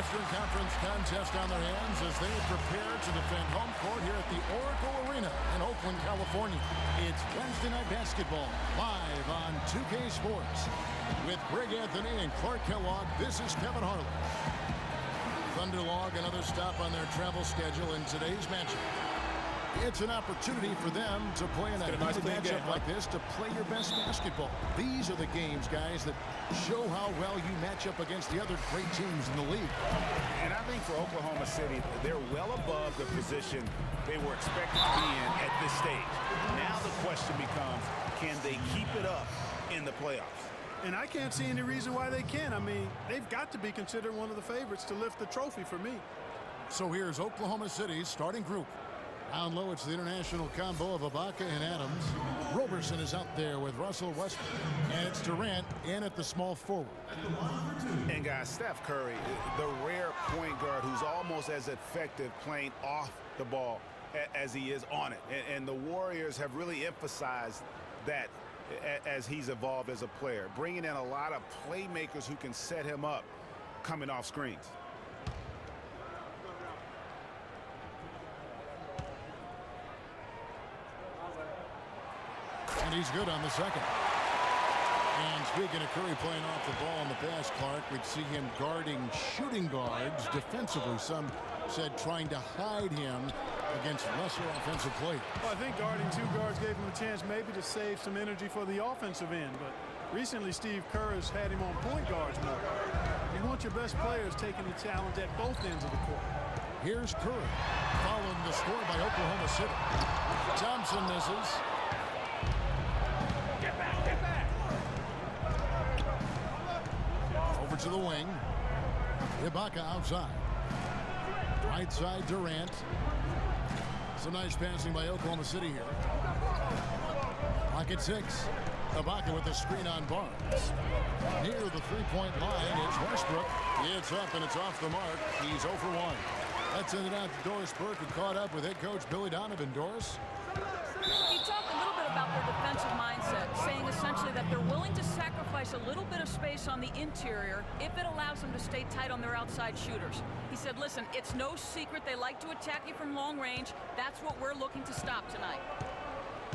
Western Conference contest on their hands as they prepare to defend home court here at the Oracle Arena in Oakland, California. It's Wednesday Night Basketball live on 2K Sports. With Greg Anthony and Clark Kellogg, this is Kevin Harlan. Thunder log another stop on their travel schedule in today's matchup. It's an opportunity for them to play in a heated matchup like this to play your best basketball. These are the games, guys, that show how well you match up against the other great teams in the league. And I think for Oklahoma City, they're well above the position they were expected to be in at this stage. Now the question becomes, can they keep it up in the playoffs? And I can't see any reason why they can't. I mean, they've got to be considered one of the favorites to lift the trophy for me. So here's Oklahoma City's starting group. Down low, it's the international combo of Ibaka and Adams. Roberson is out there with Russell Westbrook. And it's Durant in at the small forward. And guys, Steph Curry, the rare point guard who's almost as effective playing off the ball as he is on it. And the Warriors have really emphasized that as he's evolved as a player, bringing in a lot of playmakers who can set him up coming off screens. And he's good on the second. And speaking of Curry playing off the ball in the pass, Clark, we'd see him guarding shooting guards defensively. Some said trying to hide him against lesser offensive players. Well, I think guarding two guards gave him a chance maybe to save some energy for the offensive end. But recently, Steve Kerr has had him on point guards more. You want your best players taking the challenge at both ends of the court. Here's Curry, following the score by Oklahoma City. Thompson misses. Get back! Over to the wing. Ibaka outside. Right side, Durant. Some nice passing by Oklahoma City here. Pocket 6. Ibaka with the screen on Barnes. Near the three-point line, it's Westbrook. It's up and it's off the mark. He's 0 for 1. That's ended out to Doris Burke, who caught up with head coach Billy Donovan. Doris? He talked a little bit about their defensive mindset, saying essentially that they're willing to sacrifice a little bit of space on the interior if it allows them to stay tight on their outside shooters. He said, listen, it's no secret they like to attack you from long range. That's what we're looking to stop tonight.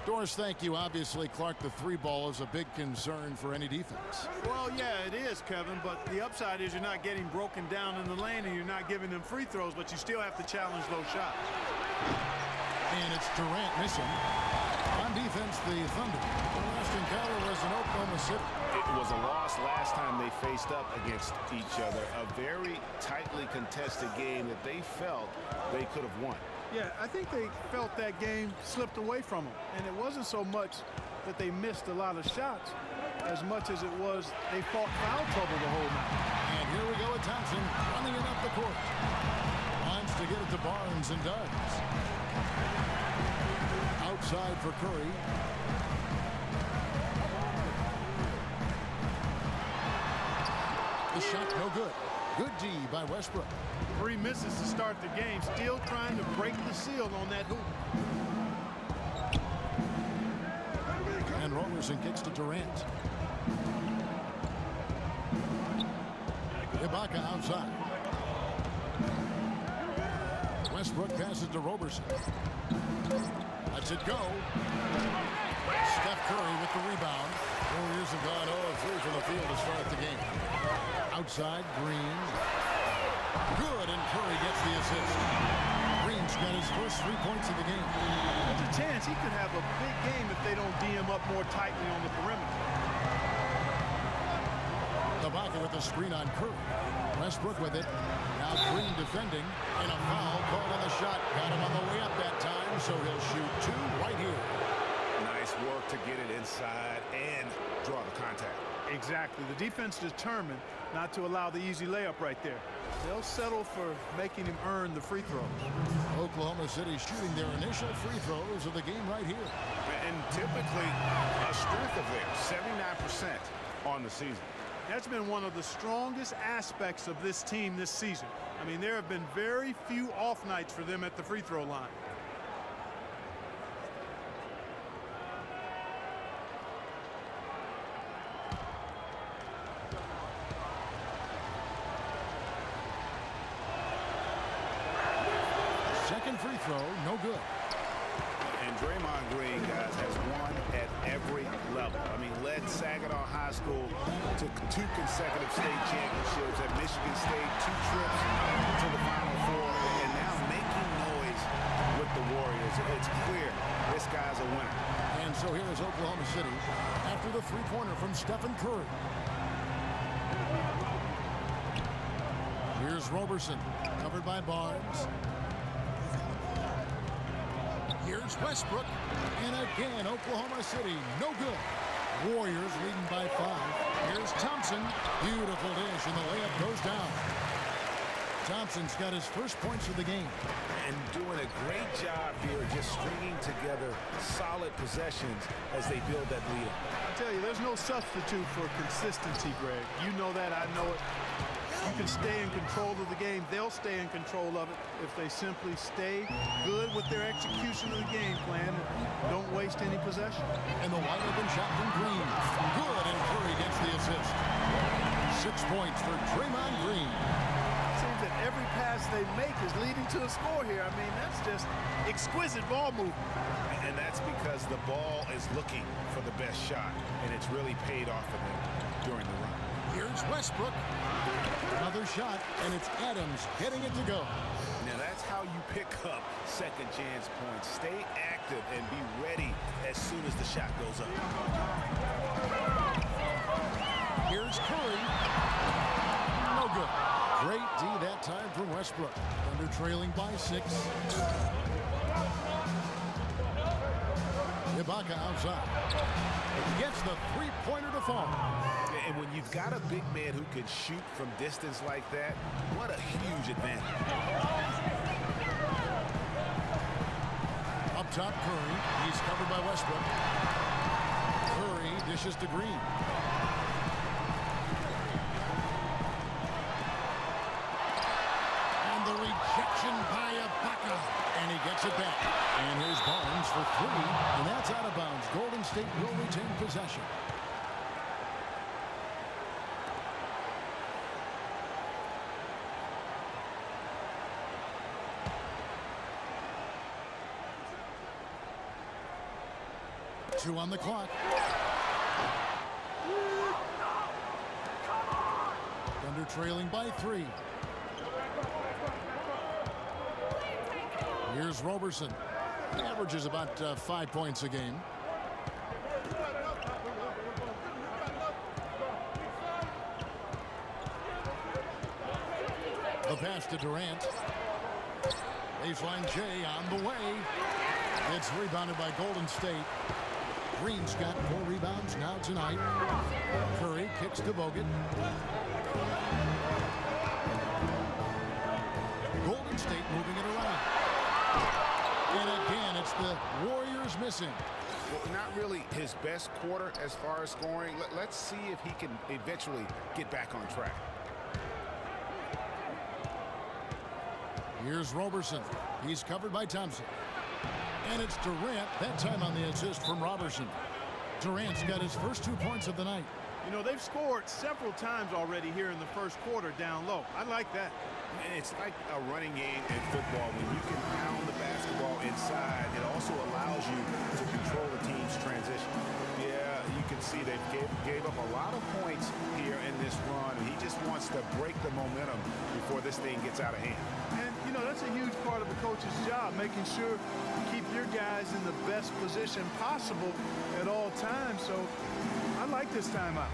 Doris, thank you. Obviously, Clark, the three ball is a big concern for any defense. Well, yeah, it is, Kevin, but the upside is you're not getting broken down in the lane and you're not giving them free throws, but you still have to challenge those shots. And it's Durant missing. On defense, the Thunder. The last encounter was in Oklahoma City. It was a loss last time they faced up against each other. A very tightly contested game that they felt they could have won. Yeah, I think they felt that game slipped away from them. And it wasn't so much that they missed a lot of shots as much as it was they fought foul trouble the whole night. And here we go with Thompson running it up the court. Wants to get it to Barnes and does. Outside for Curry. The shot no good. Good D by Westbrook. 3 misses to start the game, still trying to break the seal on that hoop. And Roberson kicks to Durant. Ibaka outside. Westbrook passes to Roberson. Lets it go. Steph Curry with the rebound. Warriors have gone 0-3 from the field to start the game. Outside, Green. Good, and Curry gets the assist. Green's got his first 3 points of the game. There's a chance he could have a big game if they don't D him up more tightly on the perimeter. Ibaka with the screen on Curry. Westbrook with it. Now Green defending. And a foul called on the shot. Got him on the way up that time, so he'll shoot 2 right here. Nice work to get it inside and draw the contact. Exactly. The defense determined not to allow the easy layup right there. They'll settle for making him earn the free throws. Oklahoma City shooting their initial free throws of the game right here. And typically a strength of theirs, 79% on the season. That's been one of the strongest aspects of this team this season. I mean, there have been very few off nights for them at the free throw line. free throw, no good. And Draymond Green, guys, has won at every level. I mean, led Saginaw High School to 2 consecutive state championships at Michigan State, 2 trips to the Final Four, and now making noise with the Warriors. It's clear this guy's a winner. And so here is Oklahoma City after the three-pointer from Stephen Curry. Here's Roberson, covered by Barnes. Here's Westbrook, and again, Oklahoma City, no good. Warriors leading by 5. Here's Thompson, beautiful dish, and the layup goes down. Thompson's got his first points of the game. And doing a great job here just stringing together solid possessions as they build that lead. I tell you, there's no substitute for consistency, Greg. You know that, I know it. You can stay in control of the game. They'll stay in control of it if they simply stay good with their execution of the game plan and don't waste any possession. And the wide open shot from Green. Good, and Curry gets the assist. 6 points for Draymond Green. Seems that every pass they make is leading to a score here. I mean, that's just exquisite ball movement. And that's because the ball is looking for the best shot, and it's really paid off for them during the run. Here's Westbrook. Another shot, and it's Adams getting it to go. Now that's how you pick up second chance points. Stay active and be ready as soon as the shot goes up. Here's Curry. No good. Great D that time from Westbrook. Thunder trailing by 6. Ibaka outside. Gets the three-pointer to fall. And when you've got a big man who can shoot from distance like that, what a huge advantage. Up top, Curry. He's covered by Westbrook. Curry dishes to Green. And the rejection by Ibaka. And he gets it back. And here's Barnes for 3. And that's out of bounds. Golden State will retain possession. Two on the clock. Thunder trailing by 3. Here's Roberson. He averages about 5 points a game. The pass to Durant. Baseline J on the way. It's rebounded by Golden State. Green's got 4 rebounds now tonight. Curry kicks to Bogut. Golden State moving it around. And again, it's the Warriors missing. Well, not really his best quarter as far as scoring. Let's see if he can eventually get back on track. Here's Roberson. He's covered by Thompson. And it's Durant, that time on the assist from Roberson. Durant's got his first 2 points of the night. You know, they've scored several times already here in the first quarter down low. I like that. And it's like a running game in football. When you can pound the basketball inside, it also allows you to control the team's transition. Yeah, you can see they gave up a lot of points here in this run, and he just wants to break the momentum before this thing gets out of hand. And, you know, that's a huge part of the coach's job, making sure you keep your guys in the best position possible at all times. So I like this timeout.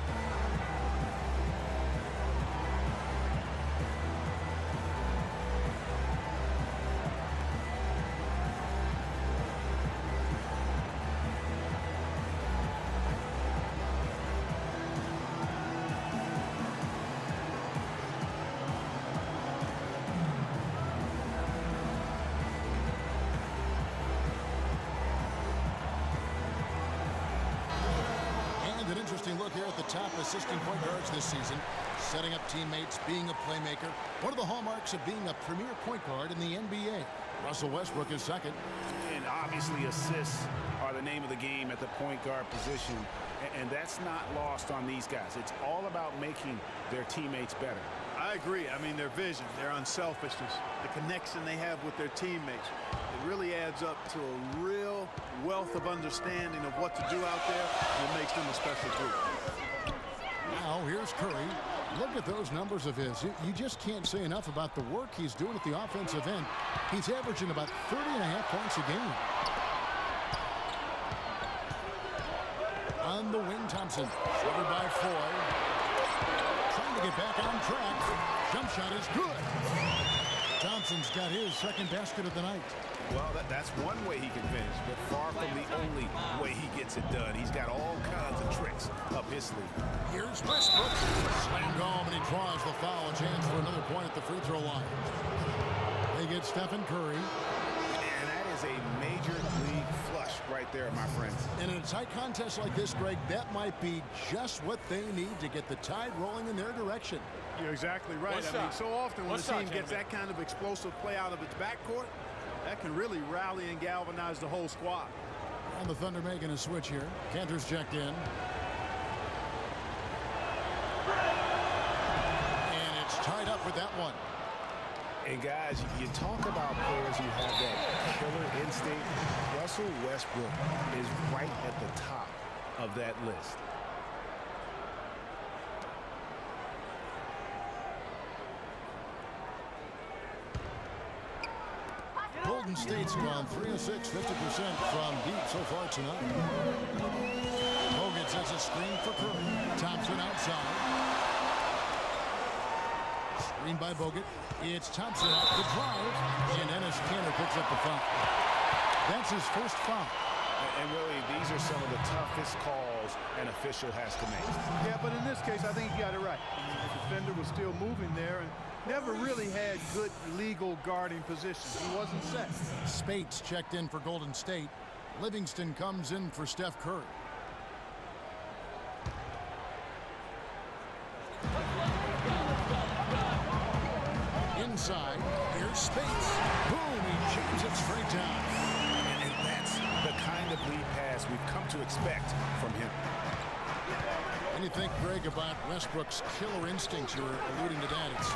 An interesting look here at the top assistant point guards this season. Setting up teammates, being a playmaker. One of the hallmarks of being a premier point guard in the NBA. Russell Westbrook is second. And obviously assists are the name of the game at the point guard position. And that's not lost on these guys. It's all about making their teammates better. I I agree. I mean, their vision, their unselfishness, the connection they have with their teammates, it really adds up to a real wealth of understanding of what to do out there, and it makes them a special group. Now here's Curry. Look at those numbers of his. You just can't say enough about the work he's doing at the offensive end. He's averaging about 30.5 points a game. On the wing, Thompson. Covered by Foy. Trying to get back on track. Jump shot is good. Thompson's got his second basket of the night. Well, that's one way he can finish, but far from the only way he gets it done. He's got all kinds of tricks up his sleeve. Here's Westbrook. Slammed home, and he draws the foul. A chance for another point at the free throw line. They get Stephen Curry. And that is a major league flush right there, my friends. And in a tight contest like this, Greg, that might be just what they need to get the tide rolling in their direction. You're exactly right. I mean, so often when the team gets that kind of explosive play out of its backcourt, that can really rally and galvanize the whole squad. And the Thunder making a switch here. Cantor's checked in. And it's tied up with that one. And guys, you talk about players who have that killer instinct. Russell Westbrook is right at the top of that list. Golden State's gone 3 of 6, 50% from deep so far tonight. Bogut sets a screen for Curry. Thompson outside. Screen by Bogut. It's Thompson off the drive. And Enes Kanter picks up the foul. That's his first foul. And really, these are some of the toughest calls an official has to make. Yeah, but in this case, I think he got it right. I mean, the defender was still moving there and never really had good legal guarding positions. He wasn't set. Spates checked in for Golden State. Livingston comes in for Steph Curry. Inside, here's Spates. Boom, he jams it straight down. And that's the kind of lead pass we've come to expect from him. And you think, Greg, about Westbrook's killer instincts? You're alluding to that. It's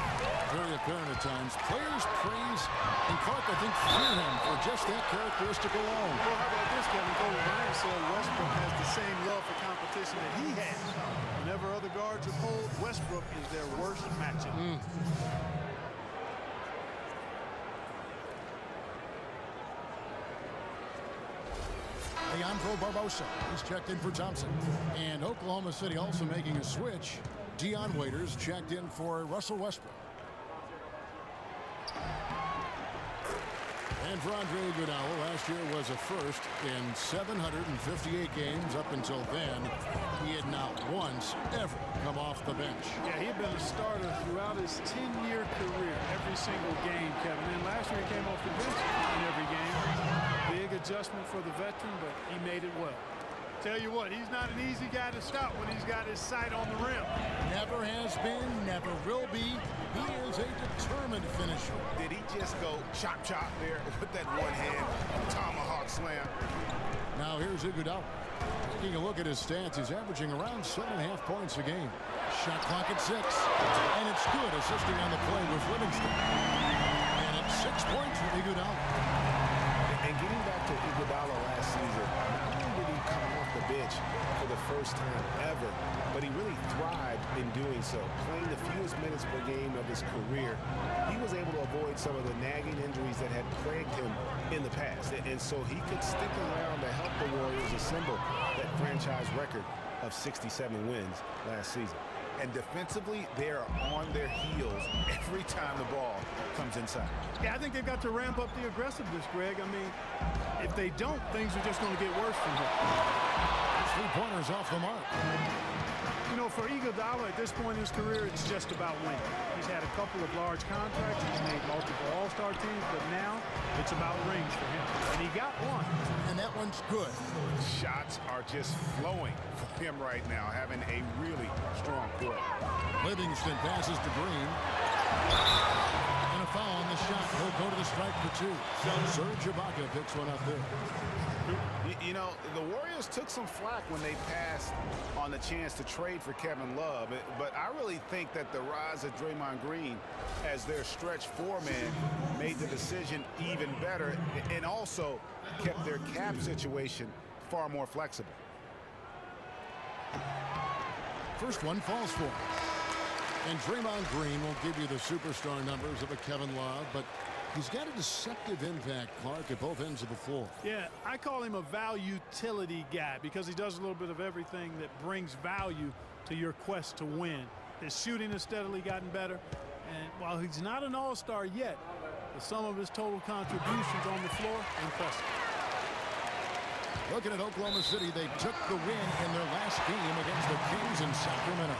very apparent at times. Players praise, and Clark, I think, fear him for just that characteristic alone. Well, how about this, Kevin? Kobe Bryant said Westbrook has the same love for competition that he has. Whenever other guards are pulled, Westbrook is their worst matchup. Leandro Barbosa. He's checked in for Thompson. And Oklahoma City also making a switch. Dion Waiters checked in for Russell Westbrook. And for Andre Iguodala, last year was a first in 758 games. Up until then, he had not once ever come off the bench. Yeah, he'd been a starter throughout his 10-year career, every single game, Kevin. And last year he came off the bench in every game. Big adjustment for the veteran, but he made it well. Tell you what, he's not an easy guy to stop when he's got his sight on the rim. Never has been, never will be. He is a determined finisher. Did he just go chop there with that one-hand tomahawk slam? Now here's Iguodala. Taking a look at his stats, he's averaging around 7.5 points a game. Shot clock at 6. And it's good, assisting on the play with Livingston. And it's 6 points for Iguodala. And getting back to Iguodala last season, not only did he come off the bench for the first time ever, but he really thrived in doing so. Playing the fewest minutes per game of his career, he was able to avoid some of the nagging injuries that had plagued him in the past. And so he could stick around to help the Warriors assemble that franchise record of 67 wins last season. And defensively, they are on their heels every time the ball comes inside. Yeah, I think they've got to ramp up the aggressiveness, Greg. I mean, if they don't, things are just going to get worse from here. 3-pointers off the mark. You know, for Iguodala at this point in his career, it's just about winning. He's had a couple of large contracts. He's made multiple All-Star teams, but now it's about rings for him. And he got one. And that one's good. Shots are just flowing for him right now, having a really strong quarter. Livingston passes to Green. And a foul on the a shot. He'll go to the strike for two. Serge Ibaka picks one up there. You know, the Warriors took some flack when they passed on the chance to trade for Kevin Love. But I really think that the rise of Draymond Green as their stretch four-man made the decision even better and also kept their cap situation far more flexible. First one falls for him. And Draymond Green won't give you the superstar numbers of a Kevin Love, but he's got a deceptive impact, Clark, at both ends of the floor. Yeah, I call him a value-utility guy because he does a little bit of everything that brings value to your quest to win. His shooting has steadily gotten better, and while he's not an all-star yet, the sum of his total contributions on the floor, impressive. Looking at Oklahoma City, they took the win in their last game against the Kings in Sacramento.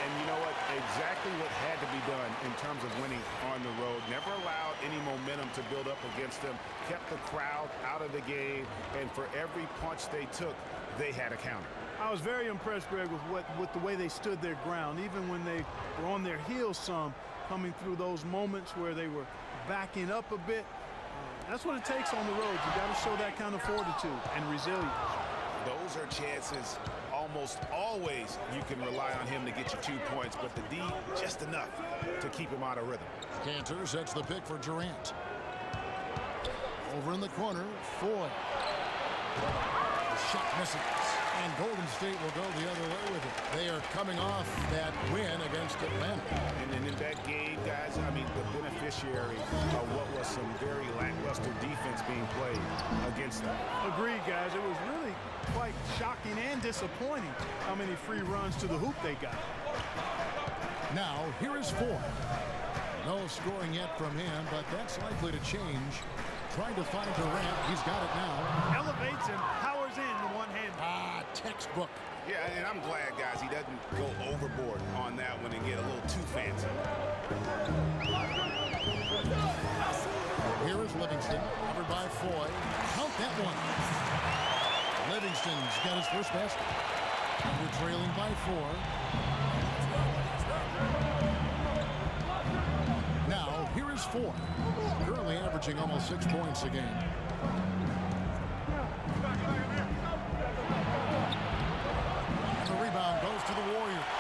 And you know what? Exactly what had to be done in terms of winning on the road. Never allowed any momentum to build up against them. Kept the crowd out of the game. And for every punch they took, they had a counter. I was very impressed, Greg, with the way they stood their ground, even when they were on their heels some, coming through those moments where they were backing up a bit. That's what it takes on the road. You got to show that kind of fortitude and resilience. Those are chances almost always you can rely on him to get you 2 points, but the D just enough to keep him out of rhythm. Cantor sets the pick for Durant. Over in the corner, Foy. The shot misses. And Golden State will go the other way with it. They are coming off that win against Atlanta. And in that game, guys, I mean, the beneficiary of what was some very lackluster defense being played against them. Agreed, guys. It was really quite shocking and disappointing how many free runs to the hoop they got. Now, here is Foy. No scoring yet from him, but that's likely to change. Trying to find Durant. He's got it now. Elevates and powers in the one-hand. Textbook. Yeah, and I'm glad, guys, he doesn't go overboard on that one and get a little too fancy. Here is Livingston, covered by Foy. Count that one. Livingston's got his first basket. And we're trailing by 4. Now, here is Foy. Currently averaging almost 6 points a game. And the rebound goes to the Warriors.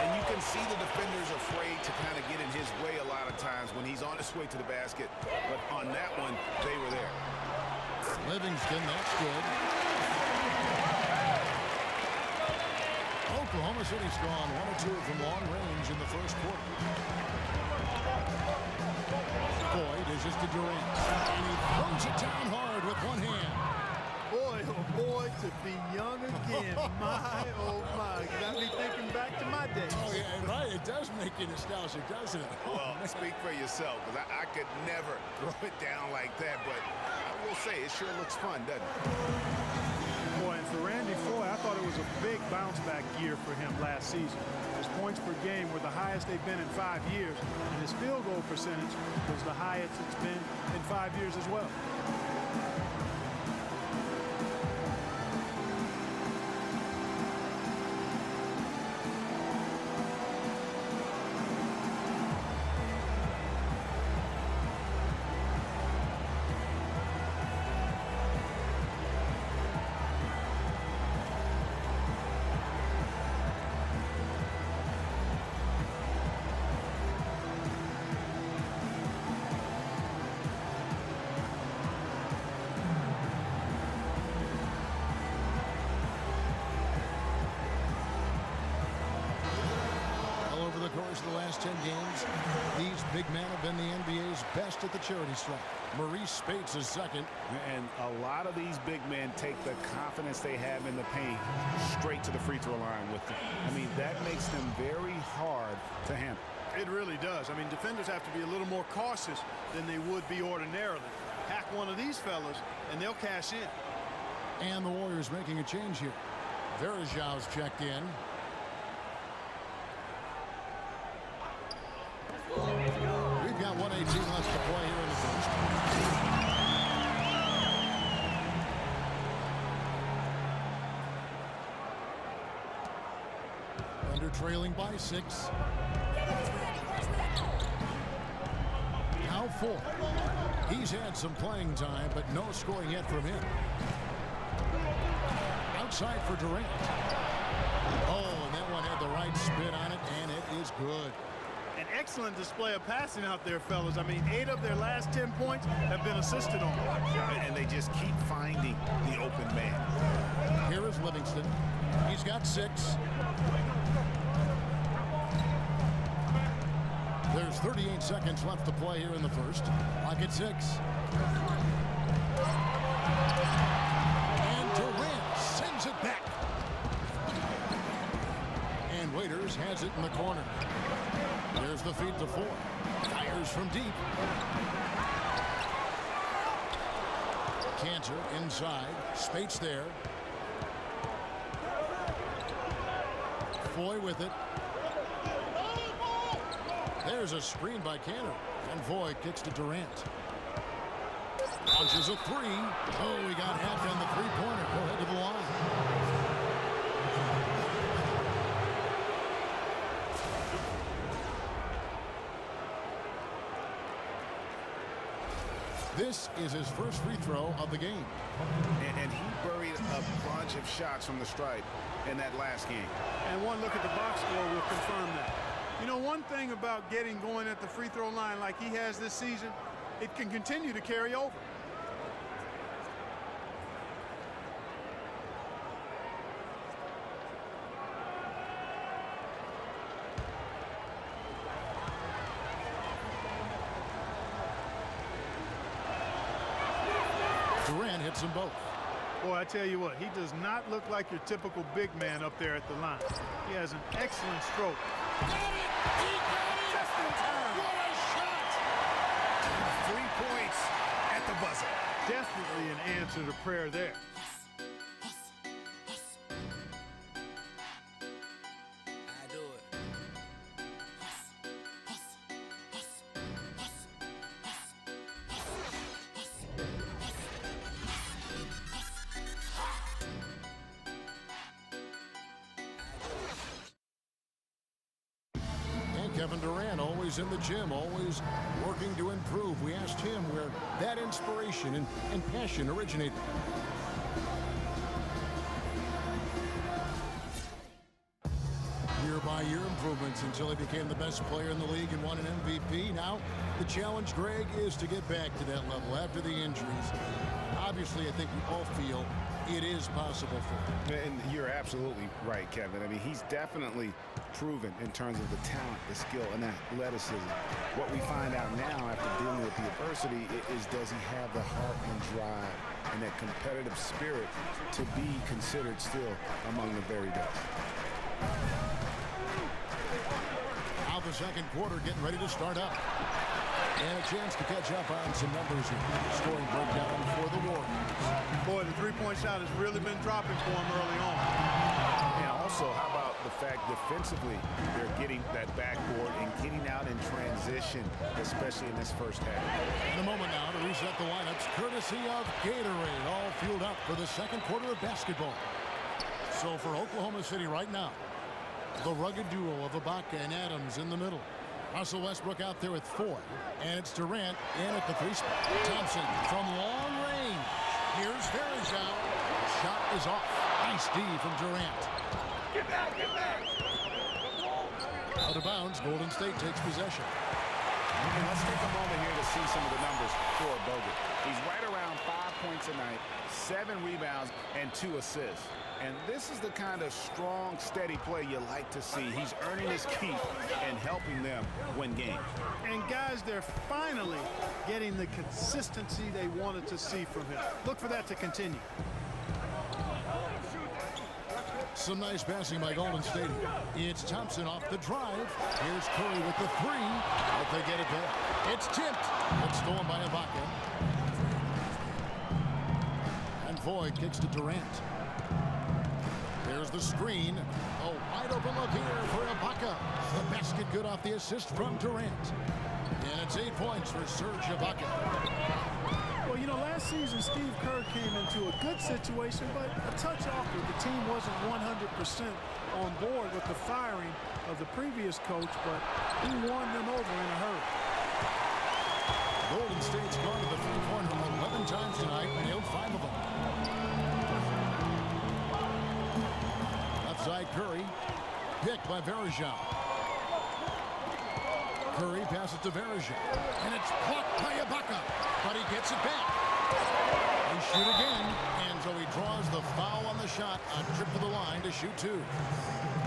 And you can see the defenders afraid to kind of get in his way a lot of times when he's on his way to the basket. But on that one, they were there. Livingston, that's good. Oklahoma City's gone 1 or 2 from long range in the first quarter. Boyd is just to Durant. And he throws it down hard with one hand. Boy, oh boy, to be young again. My, oh my. Got me thinking back to my days. Oh, yeah, right. It does make you nostalgic, doesn't it? Well, speak for yourself, because I could never throw it down like that. But I will say, it sure looks fun, doesn't it? Boy, and for Randy Foy, I thought it was a big bounce-back year for him last season. His points per game were the highest they've been in 5 years, and his field goal percentage was the highest it's been in 5 years as well. The last 10 games, these big men have been the NBA's best at the charity stripe. Maurice Spates is second. And a lot of these big men take the confidence they have in the paint straight to the free throw line with them. I mean, that makes them very hard to handle. It really does. I mean, defenders have to be a little more cautious than they would be ordinarily. Hack one of these fellas, and they'll cash in. And the Warriors making a change here. Varejão's checked in. We've got 1:18 left to play here in the first. Under trailing by 6. Now Now 4. He's had some playing time, but no scoring yet from him. Outside for Durant. Oh, and that one had the right spin on it, and it is good. An excellent display of passing out there, fellas. I mean, 8 of their last 10 points have been assisted on. And they just keep finding the open man. Here is Livingston. He's got 6. There's 38 seconds left to play here in the first. Clock at 6. And Durant sends it back. And Waiters has it in the corner. There's the feed to 4. Fires from deep. Cantor inside. Spates there. Foy with it. There's a screen by Cantor. And Foy kicks to Durant. Launches a 3. Oh, we got hacked on the three-pointer. Go ahead to the line. This is his first free throw of the game. And he buried a bunch of shots from the stripe in that last game. And one look at the box score will confirm that. You know, one thing about getting going at the free throw line like he has this season, it can continue to carry over. Durant hits them both. Boy, I tell you what, he does not look like your typical big man up there at the line. He has an excellent stroke. Got it! He got it! Just in time! What a shot! 3 points at the buzzer. Definitely an answer to prayer there. Kevin Durant, always in the gym, always working to improve. We asked him where that inspiration and passion originated. Year-by-year improvements until he became the best player in the league and won an MVP. Now, the challenge, Greg, is to get back to that level after the injuries. Obviously, I think we all feel it is possible for him. And you're absolutely right, Kevin. I mean, he's definitely proven in terms of the talent, the skill, and athleticism. What we find out now after dealing with the adversity is, does he have the heart and drive and that competitive spirit to be considered still among the very best? Now the second quarter getting ready to start up. And a chance to catch up on some numbers here. Scoring breakdown for the Warriors. Boy, the three-point shot has really been dropping for him early on. And also, how about the fact defensively they're getting that backboard and getting out in transition, especially in this first half. In a moment now to reset the lineups, courtesy of Gatorade, all fueled up for the second quarter of basketball. So for Oklahoma City right now, the rugged duo of Ibaka and Adams in the middle. Russell Westbrook out there with 4. And it's Durant in at the 3 spot. Thompson from long range. Here's Varejao. Shot is off. Nice D from Durant. Get back, get back. Out of bounds, Golden State takes possession. And let's take a moment here to see some of the numbers for Bogut. He's right around 5 points a night, 7 rebounds, and 2 assists. And this is the kind of strong, steady play you like to see. He's earning his keep and helping them win games. And guys, they're finally getting the consistency they wanted to see from him. Look for that to continue. Some nice passing by Golden State. It's Thompson off the drive. Here's Curry with the 3. But they get it back. It's tipped. It's stolen by Ibaka. And Foy kicks to Durant. There's the screen. A wide open look here for Ibaka. The basket good off the assist from Durant. And it's 8 points for Serge Ibaka. Well, you know, last season, Steve Kerr came into a good situation, but a touch awkward. The team wasn't 100% on board with the firing of the previous coach, but he won them over in a hurry. Golden State's gone to the three-pointer 11 times tonight, nailed 5 of them. Left side, Curry. Picked by Varejao. Curry passes to Varejao. And it's plucked by Ibaka. But he gets it back. They shoot again. And so he draws the foul on the shot. A trip to the line to shoot 2.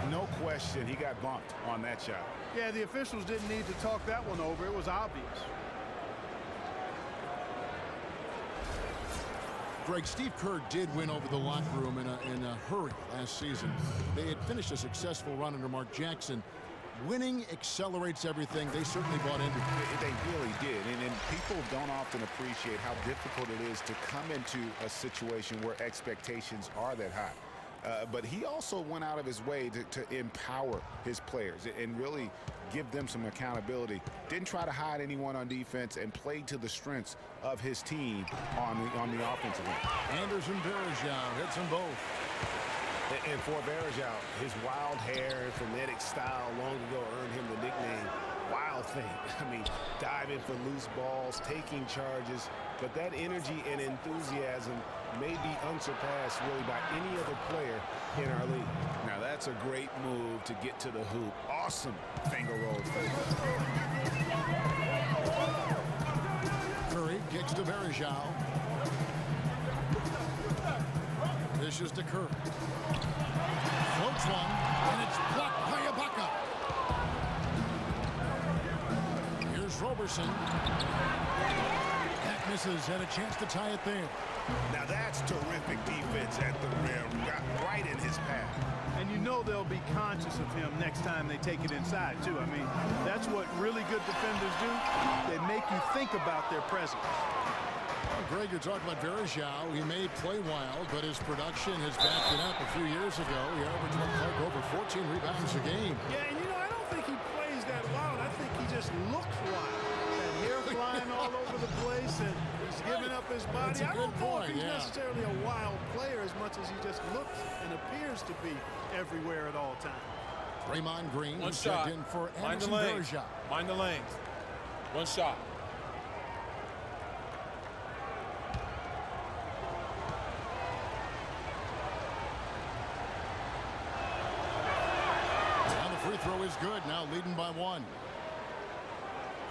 No question, he got bumped on that shot. Yeah, the officials didn't need to talk that one over. It was obvious. Greg, Steve Kerr did win over the locker room in a hurry last season. They had finished a successful run under Mark Jackson. Winning accelerates everything. They certainly bought into it. They really did. And people don't often appreciate how difficult it is to come into a situation where expectations are that high. But he also went out of his way to empower his players and really give them some accountability. Didn't try to hide anyone on defense and played to the strengths of his team on the offensive end. Anderson Varejao hits them both. And for Varejao, his wild hair and frenetic style long ago earned him the nickname Wild Thing. I mean, diving for loose balls, taking charges, but that energy and enthusiasm may be unsurpassed really by any other player in our league. Now that's a great move to get to the hoop. Awesome finger roll. Curry kicks to Varejao. Dishes to Curry. Floats one, and it's blocked by Ibaka. Here's Roberson. That misses, and a chance to tie it there. Now that's terrific defense at the rim. Got right in his path. And you know they'll be conscious of him next time they take it inside, too. I mean, that's what really good defenders do. They make you think about their presence. Greg, you're talking about Varejao. He may play wild, but his production has backed it up. A few years ago, he averaged over 14 rebounds a game. Yeah, and I don't think he plays that wild. I think he just looks wild. That hair flying all over the place, and he's giving up his body. That's a good point, he's yeah. necessarily a wild player as much as he just looks and appears to be everywhere at all times. Draymond Green One checked shot. in for Mind the Anderson lanes. Varejao. Mind the lanes. One shot. Free throw is good, now leading by 1.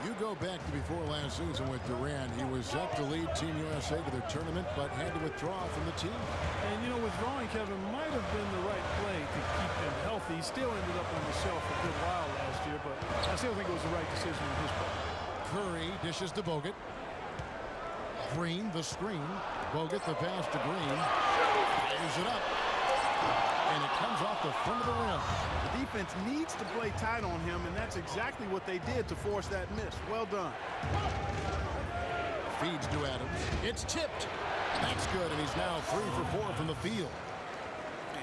You go back to before last season with Durant. He was set to lead Team USA to their tournament, but had to withdraw from the team. And, withdrawing Kevin might have been the right play to keep him healthy. He still ended up on the shelf a good while last year, but I still think it was the right decision on his part. Curry dishes to Bogut. Green, the screen. Bogut, the pass to Green. Fires it up. And it comes off the front of the rim. The defense needs to play tight on him, and that's exactly what they did to force that miss. Well done. Feeds to Adams. It's tipped. That's good, and he's now 3 for 4 from the field.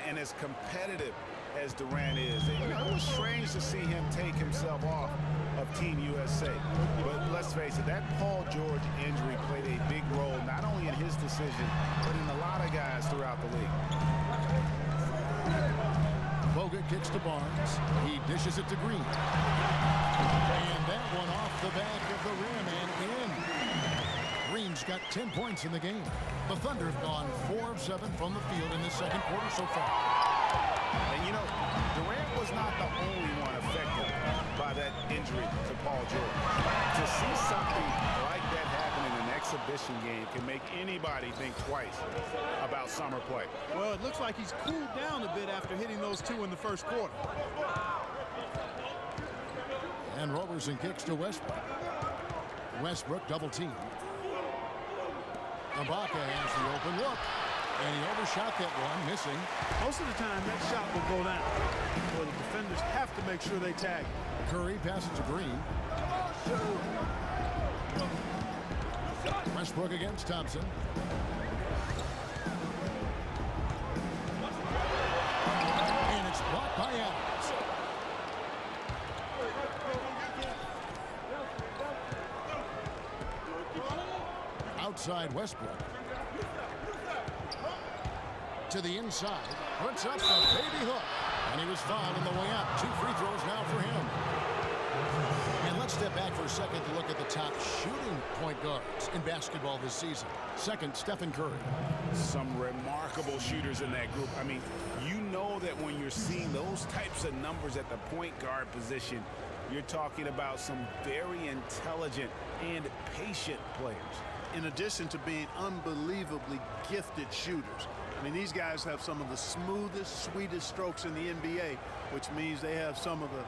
And as competitive as Durant is, it was strange to see him take himself off of Team USA. But let's face it, that Paul George injury played a big role, not only in his decision, but in a lot of guys throughout the league. Bogut kicks to Barnes. He dishes it to Green. And that one off the back of the rim and in. Green's got 10 points in the game. The Thunder have gone 4 of 7 from the field in the second quarter so far. And Durant was not the only one affected by that injury to Paul George. To see something like that happen in an exhibition game can make anybody think twice about summer play. Well, it looks like he's cooled down a bit after hitting those 2 in the first quarter. And Roberson kicks to Westbrook. Westbrook double team. Ibaka has the open look. And he overshot that one, missing. Most of the time, that shot will go down. Well, the defenders have to make sure they tag. Curry passes to Green. Westbrook against Thompson. And it's blocked by Adams. Outside Westbrook. To the inside. Puts up the baby hook. And he was fouled on the way out. 2 free throws now for him. And let's step back for a a second to look at the top shooting point guards in basketball this season. Second, Stephen Curry. Some remarkable shooters in that group. I mean, you know that when you're seeing those types of numbers at the point guard position, you're talking about some very intelligent and patient players. In addition to being unbelievably gifted shooters. I mean, these guys have some of the smoothest, sweetest strokes in the NBA, which means they have some of the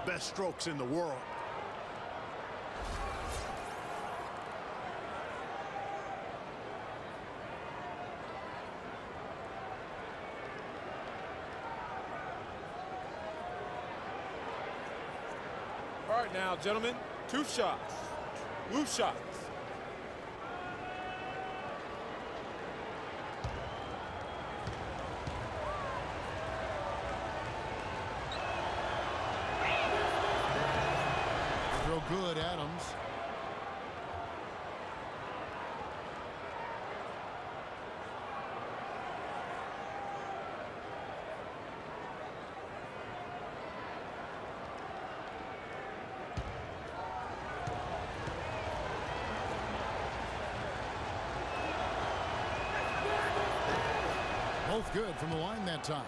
best strokes in the world. All right now, gentlemen, 2 shots. Loose shots. Real good, Adams. Both good from the line that time.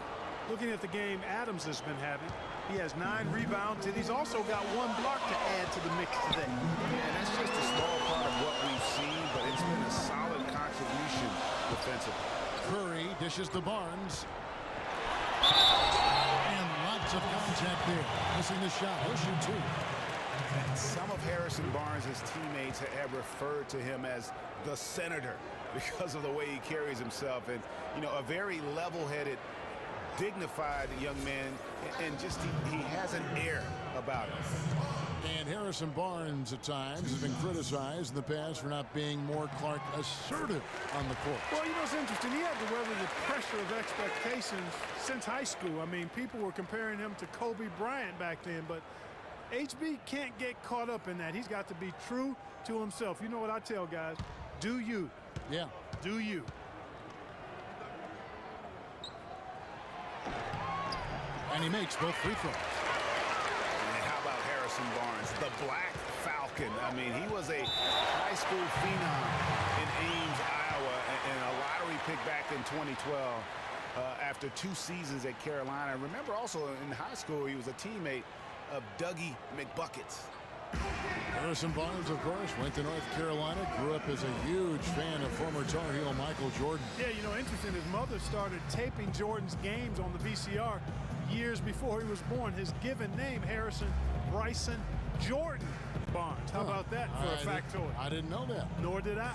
Looking at the game Adams has been having, he has 9 rebounds, and he's also got 1 block to add to the mix today. And that's just a small part of what we've seen, but it's been a solid contribution defensively. Curry dishes to Barnes. And lots of contact there. Missing the shot. He'll shoot 2. And some of Harrison Barnes' teammates have referred to him as the senator because of the way he carries himself. And, you know, a very level-headed, dignified young man, and just he has an air about him. And Harrison Barnes at times has been criticized in the past for not being more Clark assertive on the court. Well, you know, it's interesting. He had to weather the pressure of expectations since high school. I mean, people were comparing him to Kobe Bryant back then, but HB can't get caught up in that. He's got to be true to himself. You know what I tell guys? Do you. Yeah. Do you. And he makes both free throws. And how about Harrison Barnes, the Black Falcon? I mean, he was a high school phenom in Ames, Iowa, and a lottery pick back in 2012 after 2 seasons at Carolina. Remember also in high school, he was a teammate of Dougie McBuckets. Harrison Barnes, of course, went to North Carolina, grew up as a huge fan of former Tar Heel Michael Jordan. Yeah, you know, interesting. His mother started taping Jordan's games on the VCR years before he was born. His given name, Harrison Bryson Jordan Barnes. How about that for a factoid? I didn't know that. Nor did I.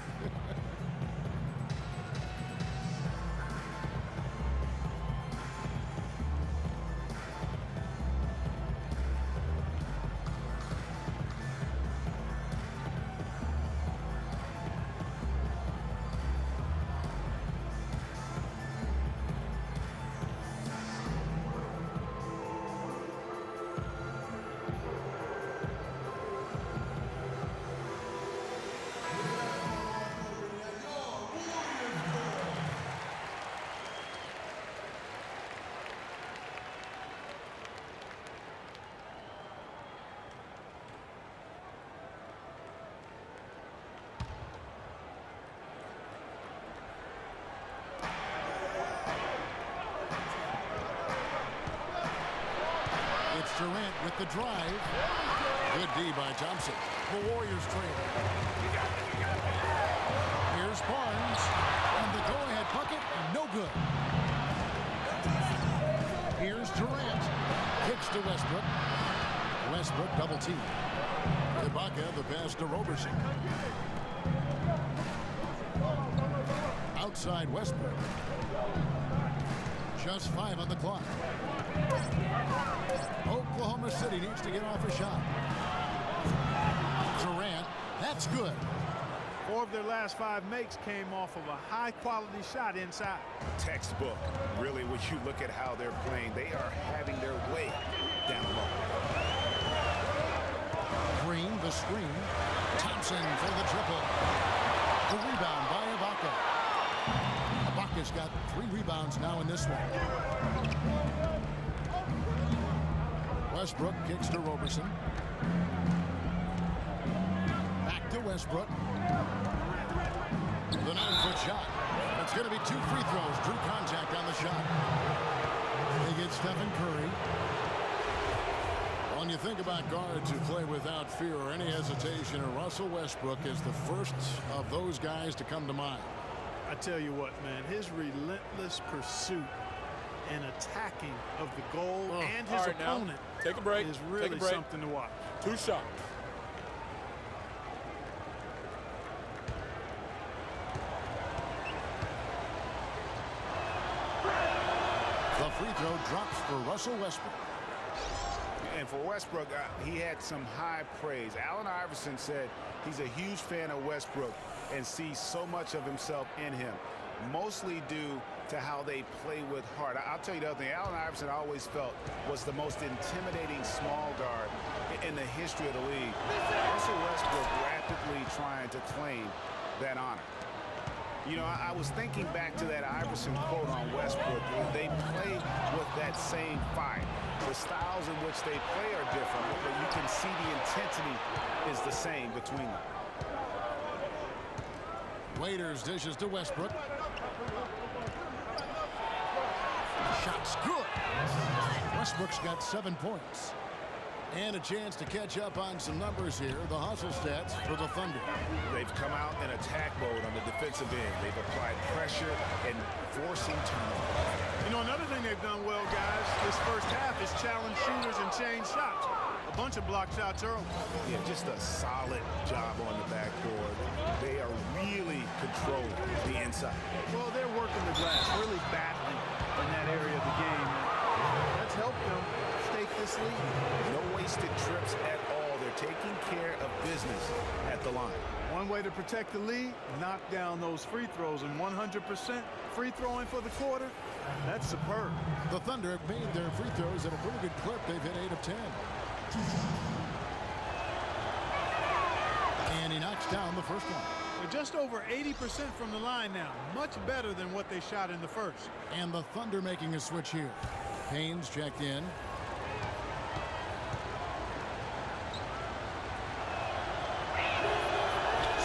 It's Durant with the drive. Good D by Thompson. The Warriors trail. Here's Barnes. And the go-ahead bucket, no good. Here's Durant. Kicks to Westbrook. Westbrook double team. Ibaka the pass to Roberson. Outside Westbrook. Just 5 on the clock. Oklahoma City needs to get off a shot. Durant, that's good. 4 of their last 5 makes came off of a high-quality shot inside. Textbook, really, when you look at how they're playing, they are having their way down low. Green, the screen. Thompson for the triple. The rebound by Ibaka. Ibaka's got 3 rebounds now in this one. Westbrook kicks to Roberson. Westbrook. The 9-foot shot. It's going to be 2 free throws. Drew contact on the shot. They get Stephen Curry. When you think about guards who play without fear or any hesitation, Russell Westbrook is the first of those guys to come to mind. I tell you what, man, his relentless pursuit and attacking of the goal and his opponent Take a break. is really something to watch. 2 shots. The free throw drops for Russell Westbrook. And for Westbrook, he had some high praise. Allen Iverson said he's a huge fan of Westbrook and sees so much of himself in him, mostly due to how they play with heart. I'll tell you the other thing, Allen Iverson always felt was the most intimidating small guard in the history of the league. Russell Westbrook rapidly trying to claim that honor. You know, I was thinking back to that Iverson quote on Westbrook. They play with that same fight. The styles in which they play are different, but you can see the intensity is the same between them. Waiters dishes to Westbrook. Shot's good. Westbrook's got 7 points. And a chance to catch up on some numbers here. The hustle stats for the Thunder. They've come out in attack mode on the defensive end. They've applied pressure and forcing turnovers. You know, another thing they've done well, guys, this first half is challenge shooters and change shots. A bunch of block shots early. Yeah, just a solid job on the backboard. They are really controlling the inside. Well, they're working the glass, really battling in that area of the game. That's helped them stake this lead. No wasted trips at all. They're taking care of business at the line. One way to protect the lead, knock down those free throws, and 100% free throwing for the quarter, that's superb. The Thunder have made their free throws at a pretty good clip. They've hit 8 of 10. And he knocks down the first one. They're just over 80% from the line now. Much better than what they shot in the first. And the Thunder making a switch here. Haynes checked in.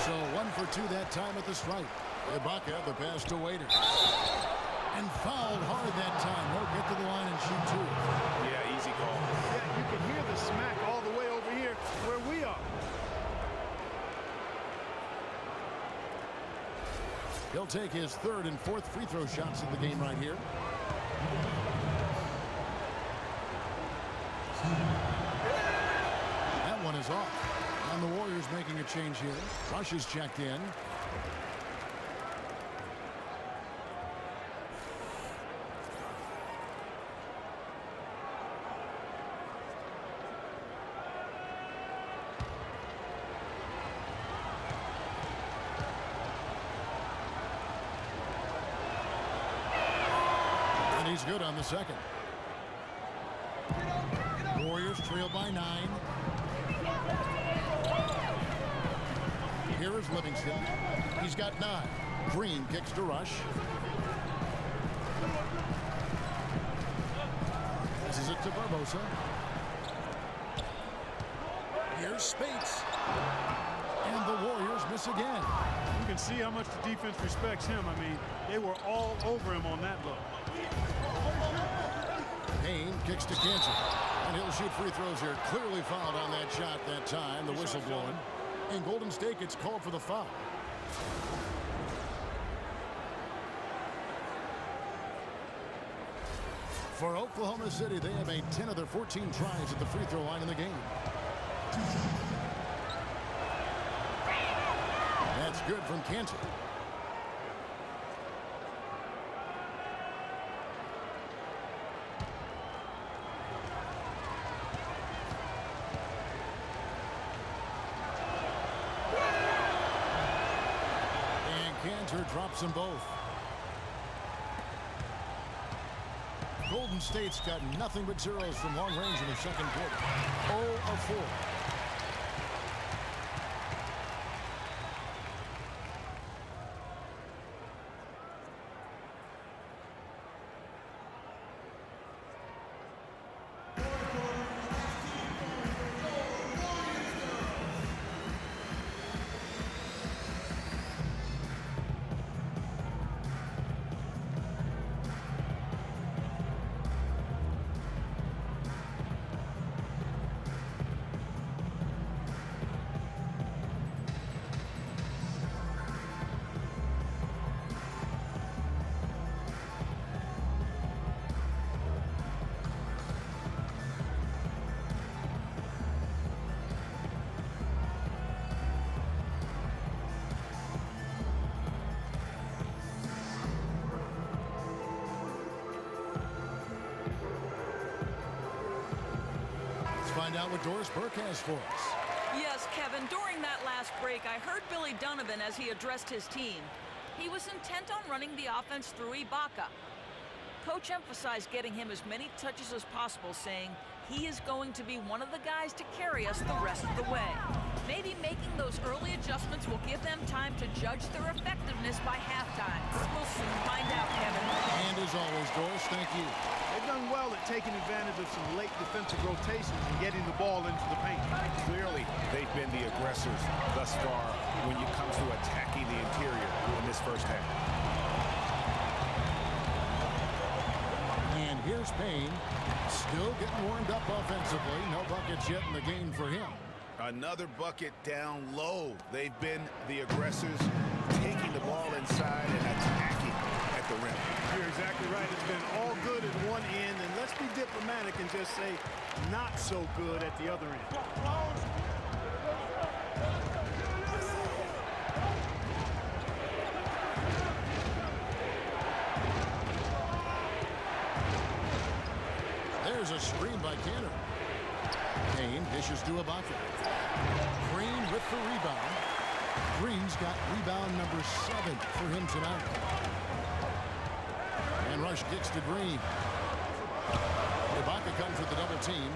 So 1 for 2 that time at the stripe. Ibaka, the pass to Waiters. And fouled hard that time. He'll get to the line and shoot 2. Yeah, easy call. Yeah, you can hear the smack all the way over here where we are. He'll take his 3rd and 4th free throw shots of the game right here. That one is off. And the Warriors making a change here. Rush is checked in. And he's good on the second. Warriors trail by 9. Here is Livingston. He's got 9. Green kicks to Rush. This is it to Barbosa. Here's Spates. And the Warriors miss again. You can see how much the defense respects him. I mean, they were all over him on that look. Payne kicks to Kansas. And he'll shoot free throws here. Clearly fouled on that shot that time. The whistle blowing. And Golden State gets called for the foul. For Oklahoma City, they have made 10 of their 14 tries at the free throw line in the game. That's good from Kansas. Cantor drops them both. Golden State's got nothing but zeros from long range in the second quarter. 0 of 4. find out what Doris Burke has for us. Yes, Kevin, during that last break, I heard Billy Donovan as he addressed his team. He was intent on running the offense through Ibaka. Coach emphasized getting him as many touches as possible, saying he is going to be one of the guys to carry us the rest of the way. Maybe making those early adjustments will give them time to judge their effectiveness by halftime. We'll soon find out, Kevin. And as always, Doris, thank you. They've done well at taking advantage of some late defensive rotations and getting the ball into the paint. Clearly, they've been the aggressors thus far when it comes to attacking the interior in this first half. And here's Payne, still getting warmed up offensively. No buckets yet in the game for him. Another bucket down low. They've been the aggressors, taking the ball inside and attacking at the rim. You're exactly right. It's been all good at one end, and let's be diplomatic and just say not so good at the other end. There's a screen by Cantor. Payne dishes to Ibaka. Green with the rebound. Green's got rebound number 7 for him tonight. And Rush kicks to Green. Ibaka comes with the double team.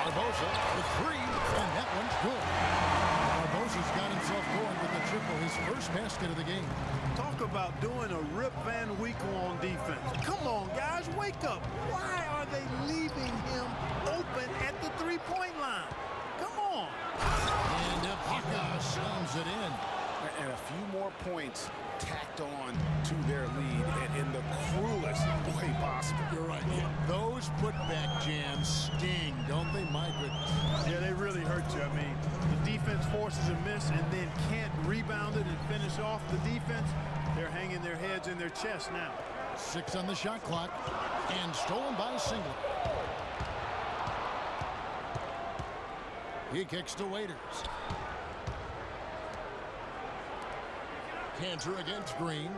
Barbosa with 3, and that one's good. Barbosa's got himself going with the triple, his first basket of the game. Talk about doing a Rip Van Winkle on defense. Come on, guys, wake up. Why are they leaving him open at the three-point line? Come on. And Ibaka slams it in. And a few more points tacked on to their lead and in the cruelest way possible. You're right. Yeah. Those putback jams sting, don't they, my goodness? Yeah, they really hurt you. I mean, the defense forces a miss and then can't rebound it and finish off the defense. They're hanging their heads in their chest now. 6 on the shot clock, and stolen by Singler. He kicks to Waiters. Cantor against Green.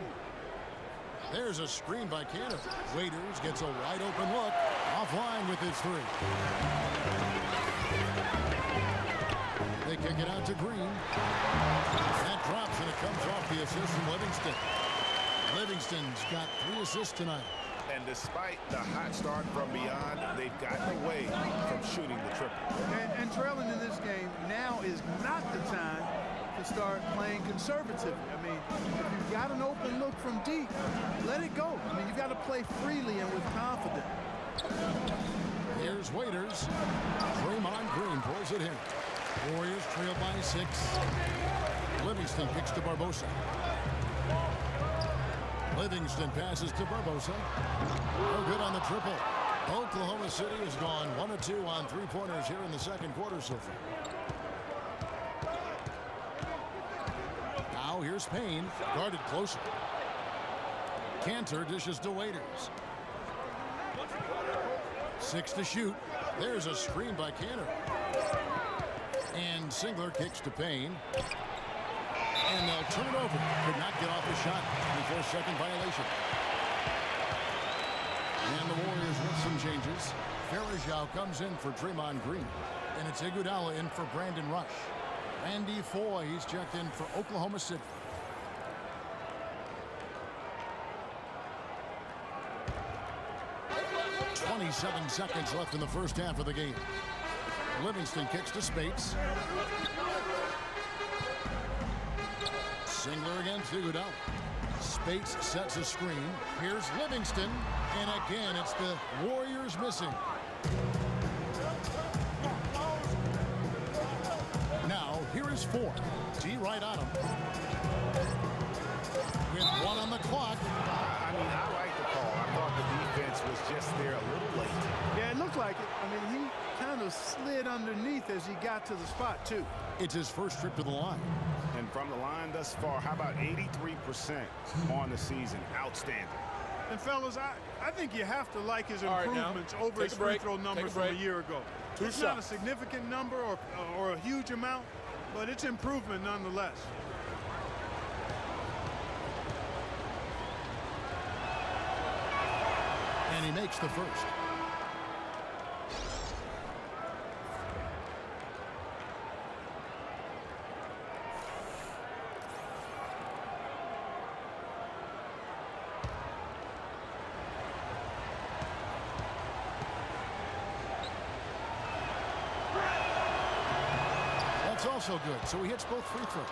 There's a screen by Cantor. Waiters gets a wide open look. Offline with his 3. They kick it out to Green. That drops and it comes off the assist from Livingston. Livingston's got 3 assists tonight. And despite the hot start from beyond, they've gotten away from shooting the triple. And trailing in this game now is not the time to start playing conservatively. I mean, if you've got an open look from deep, let it go. I mean, you've got to play freely and with confidence. Here's Waiters. Draymond Green pulls it in. Warriors trail by 6. Livingston kicks to Barbosa. Livingston passes to Barbosa. No good on the triple. Oklahoma City has gone 1 of 2 on 3-pointers here in the second quarter so far. Now here's Payne, guarded closer. Cantor dishes to Waiters. 6 to shoot. There's a screen by Cantor. And Singler kicks to Payne. And they'll turn it over. Could not get off his shot before a second violation. And the Warriors with some changes. Farajao comes in for Draymond Green. And it's Iguodala in for Brandon Rush. Randy Foye, he's checked in for Oklahoma City. .27 seconds left in the first half of the game. Livingston kicks to Spates. Singler against Iguodala. Spates sets a screen. Here's Livingston. And again, it's the Warriors missing. Now, here is Four. D right on him. With 1 on the clock. I mean, I like the call. I thought the defense was just there a little late. Yeah, it looked like it. I mean, he kind of slid underneath as he got to the spot, too. It's his first trip to the line. And from the line thus far, how about 83% on the season? Outstanding. And, fellas, I think you have to like his All right, improvements now, over his free throw numbers from a year ago. Two It's not a shots. significant number or a huge amount, but it's improvement nonetheless. And he makes the first. also good, so he hits both free throws.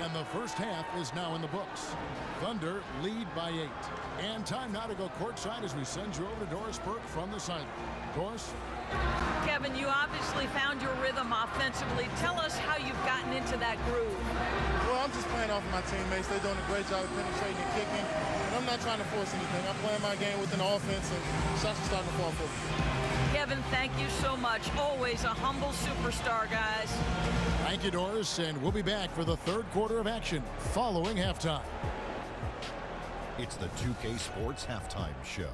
And the first half is now in the books. Thunder lead by 8. And time now to go courtside as we send you over to Doris Burke from the sideline. Doris? Kevin, you obviously found your rhythm offensively. Tell us how you've gotten into that groove. Well, I'm just playing off of my teammates. They're doing a great job of penetrating and kicking. And I'm not trying to force anything. I'm playing my game with an offense, and shots are starting to fall for me. Kevin, thank you so much. Always a humble superstar, guys. Thank you, Doris, and we'll be back for the third quarter of action following halftime. It's the 2K Sports Halftime Show.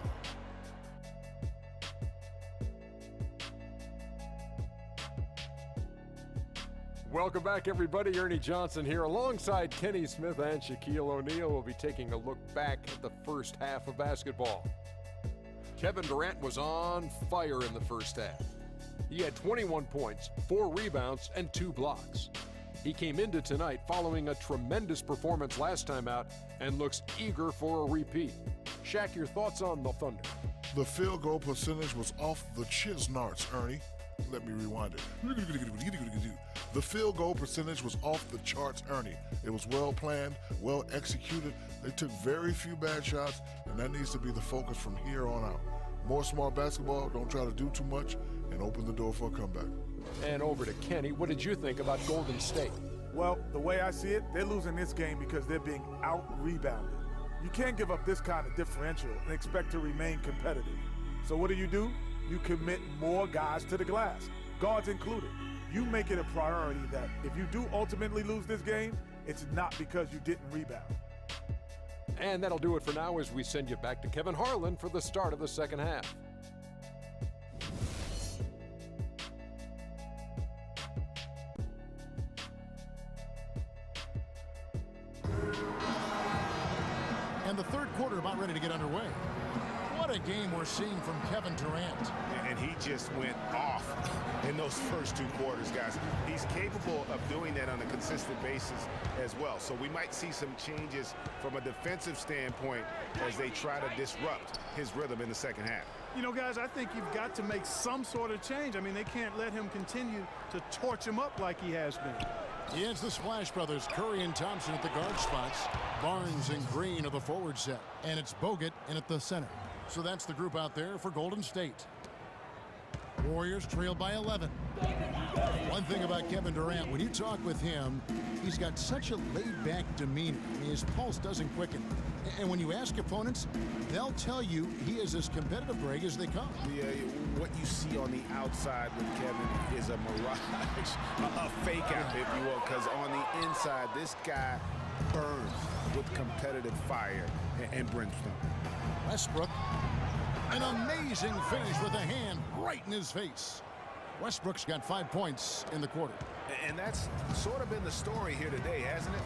Welcome back, everybody. Ernie Johnson here alongside Kenny Smith and Shaquille O'Neal. We'll be taking a look back at the first half of basketball. Kevin Durant was on fire in the first half. He had 21 points, 4 rebounds, and 2 blocks. He came into tonight following a tremendous performance last time out and looks eager for a repeat. Shaq, your thoughts on the Thunder? The field goal percentage was off the Chisnarts, Ernie. Let me rewind it. The field goal percentage was off the charts, Ernie. It was well planned, well executed. They took very few bad shots, and that needs to be the focus from here on out. More smart basketball, don't try to do too much, and open the door for a comeback. And over to Kenny. What did you think about Golden State? Well, the way I see it, they're losing this game because they're being out-rebounded. You can't give up this kind of differential and expect to remain competitive. So what do? You commit more guys to the glass, guards included. You make it a priority that if you do ultimately lose this game, it's not because you didn't rebound. And that'll do it for now as we send you back to Kevin Harlan for the start of the second half. And the third quarter about ready to get underway. What a game we're seeing from Kevin Durant. And he just went off in those first 2 quarters, guys. He's capable of doing that on a consistent basis as well. So we might see some changes from a defensive standpoint as they try to disrupt his rhythm in the second half. You know, guys, I think you've got to make some sort of change. I mean, they can't let him continue to torch him up like he has been. Yeah, it's the Splash Brothers, Curry and Thompson at the guard spots. Barnes and Green are the forward set. And it's Bogut in at the center. So that's the group out there for Golden State. Warriors trail by 11. One thing about Kevin Durant, when you talk with him, he's got such a laid-back demeanor. I mean, his pulse doesn't quicken. And when you ask opponents, they'll tell you he is as competitive, Greg, as they come. Yeah, what you see on the outside with Kevin is a mirage, a fake out, if you will, because on the inside, this guy burns with competitive fire and brimstone. Westbrook, an amazing finish with a hand right in his face. Westbrook's got 5 points in the quarter. And that's sort of been the story here today, hasn't it?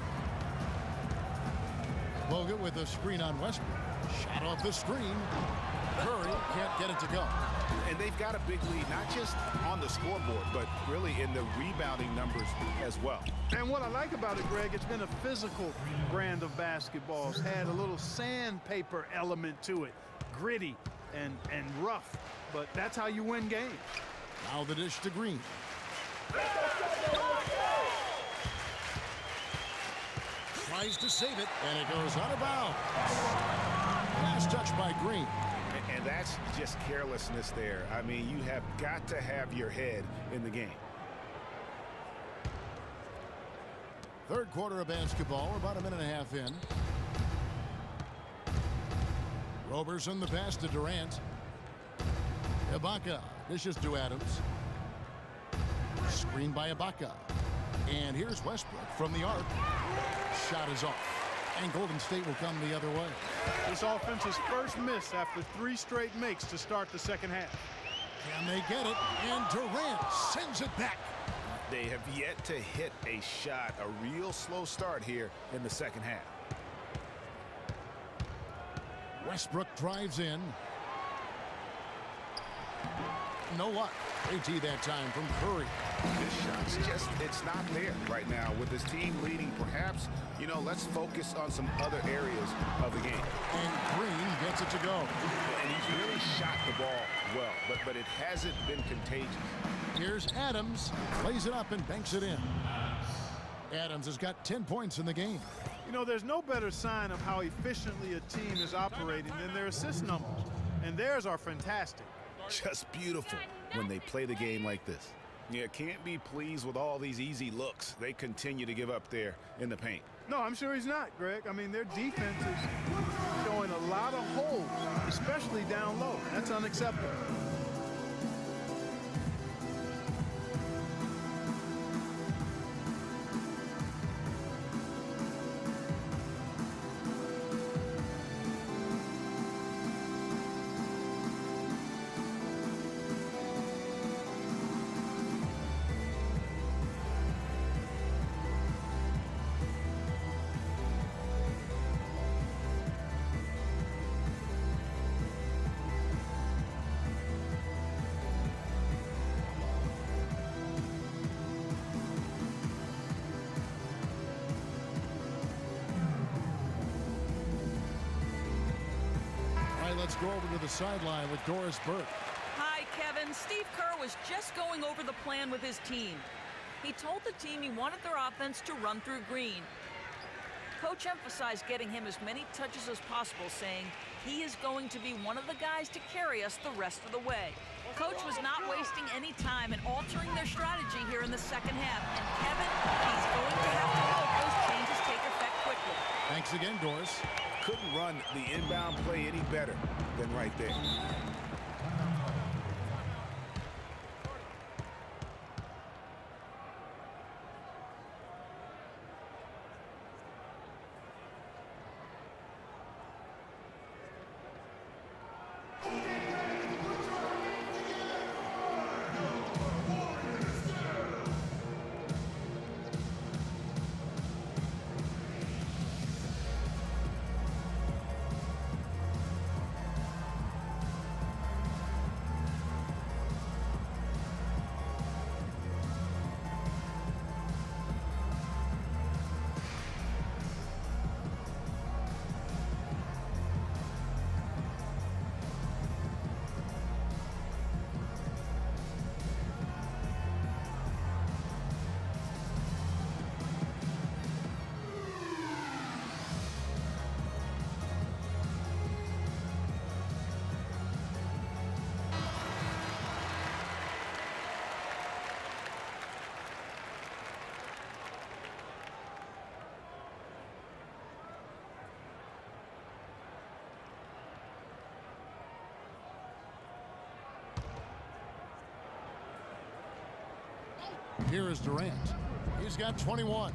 Bogut with a screen on Westbrook. Shot off the screen. Curry can't get it to go. And they've got a big lead, not just on the scoreboard, but really in the rebounding numbers as well. And what I like about it, Greg, it's been a physical brand of basketball. It's had a little sandpaper element to it. Gritty and rough. But that's how you win games. Now the dish to Green. Tries to save it, and it goes out of bounds. Last touch by Green. And that's just carelessness there. I mean, you have got to have your head in the game. Third quarter of basketball, about a minute and a half in. Roberson the pass to Durant. Ibaka dishes to Adams. Screen by Ibaka. And here's Westbrook from the arc. Shot is off. And Golden State will come the other way. This offense's first miss after 3 straight makes to start the second half. Can they get it? And Durant sends it back. They have yet to hit a shot, a real slow start here in the second half. Westbrook drives in. No luck. AT that time from Curry. This shot's just, it's not there right now. With his team leading, perhaps, you know, let's focus on some other areas of the game. And Green gets it to go. And he's really shot the ball well, but it hasn't been contagious. Here's Adams. Plays it up and banks it in. Adams has got 10 points in the game. You know, there's no better sign of how efficiently a team is operating than their assist numbers. And theirs are fantastic. Just beautiful when they play the game like this. Yeah, can't be pleased with all these easy looks they continue to give up there in the paint. No, I'm sure he's not, Greg. I mean, their defense is showing a lot of holes, especially down low. That's unacceptable. Let's go over to the sideline with Doris Burke. Hi, Kevin. Steve Kerr was just going over the plan with his team. He told the team he wanted their offense to run through Green. Coach emphasized getting him as many touches as possible, saying he is going to be one of the guys to carry us the rest of the way. Coach was not wasting any time in altering their strategy here in the second half. And Kevin, he's going to have to hope those changes take effect quickly. Thanks again, Doris. Couldn't run the inbound play any better than right there. Here is Durant. He's got 21.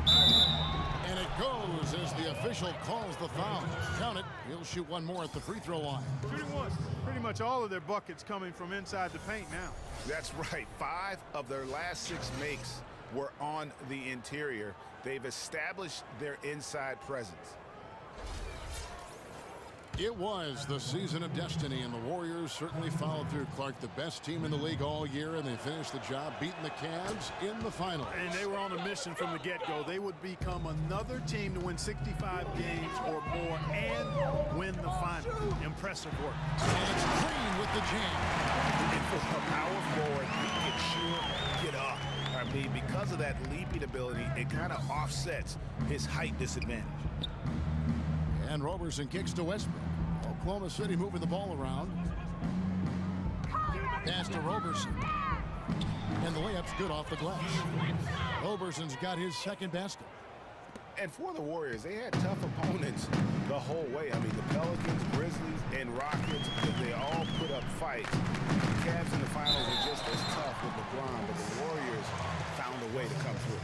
And it goes as the official calls the foul. Count it. He'll shoot one more at the free throw line. Shooting one. Pretty much all of their buckets coming from inside the paint now. That's right. 5 of their last 6 makes were on the interior. They've established their inside presence. It was the season of destiny, and the Warriors certainly followed through. Clark, the best team in the league all year, and they finished the job beating the Cavs in the finals. And they were on a mission from the get-go. They would become another team to win 65 games or more and win the finals. Impressive work. And it's Green with the jam. And for a power forward, he can sure get up. I mean, because of that leaping ability, it kind of offsets his height disadvantage. And Roberson kicks to Westbrook. Oklahoma City moving the ball around. Pass to Roberson. And the layup's good off the glass. Roberson's got his second basket. And for the Warriors, they had tough opponents the whole way. I mean, the Pelicans, Grizzlies, and Rockets, they all put up fights. The Cavs in the finals are just as tough with LeBron, but the Warriors found a way to come through.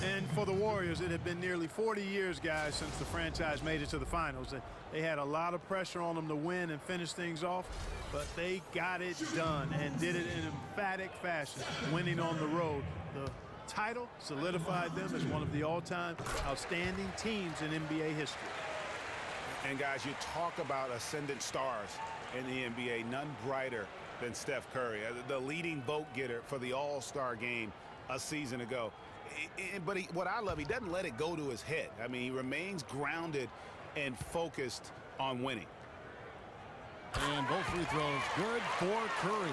And for the Warriors, it had been nearly 40 years, guys, since the franchise made it to the finals. They had a lot of pressure on them to win and finish things off, but they got it done and did it in emphatic fashion, winning on the road. The title solidified them as one of the all-time outstanding teams in NBA history. And guys, you talk about ascendant stars in the NBA, none brighter than Steph Curry, the leading vote getter for the All-Star game a season ago. But what I love, he doesn't let it go to his head. I mean, he remains grounded and focused on winning. And both free throws good for Curry.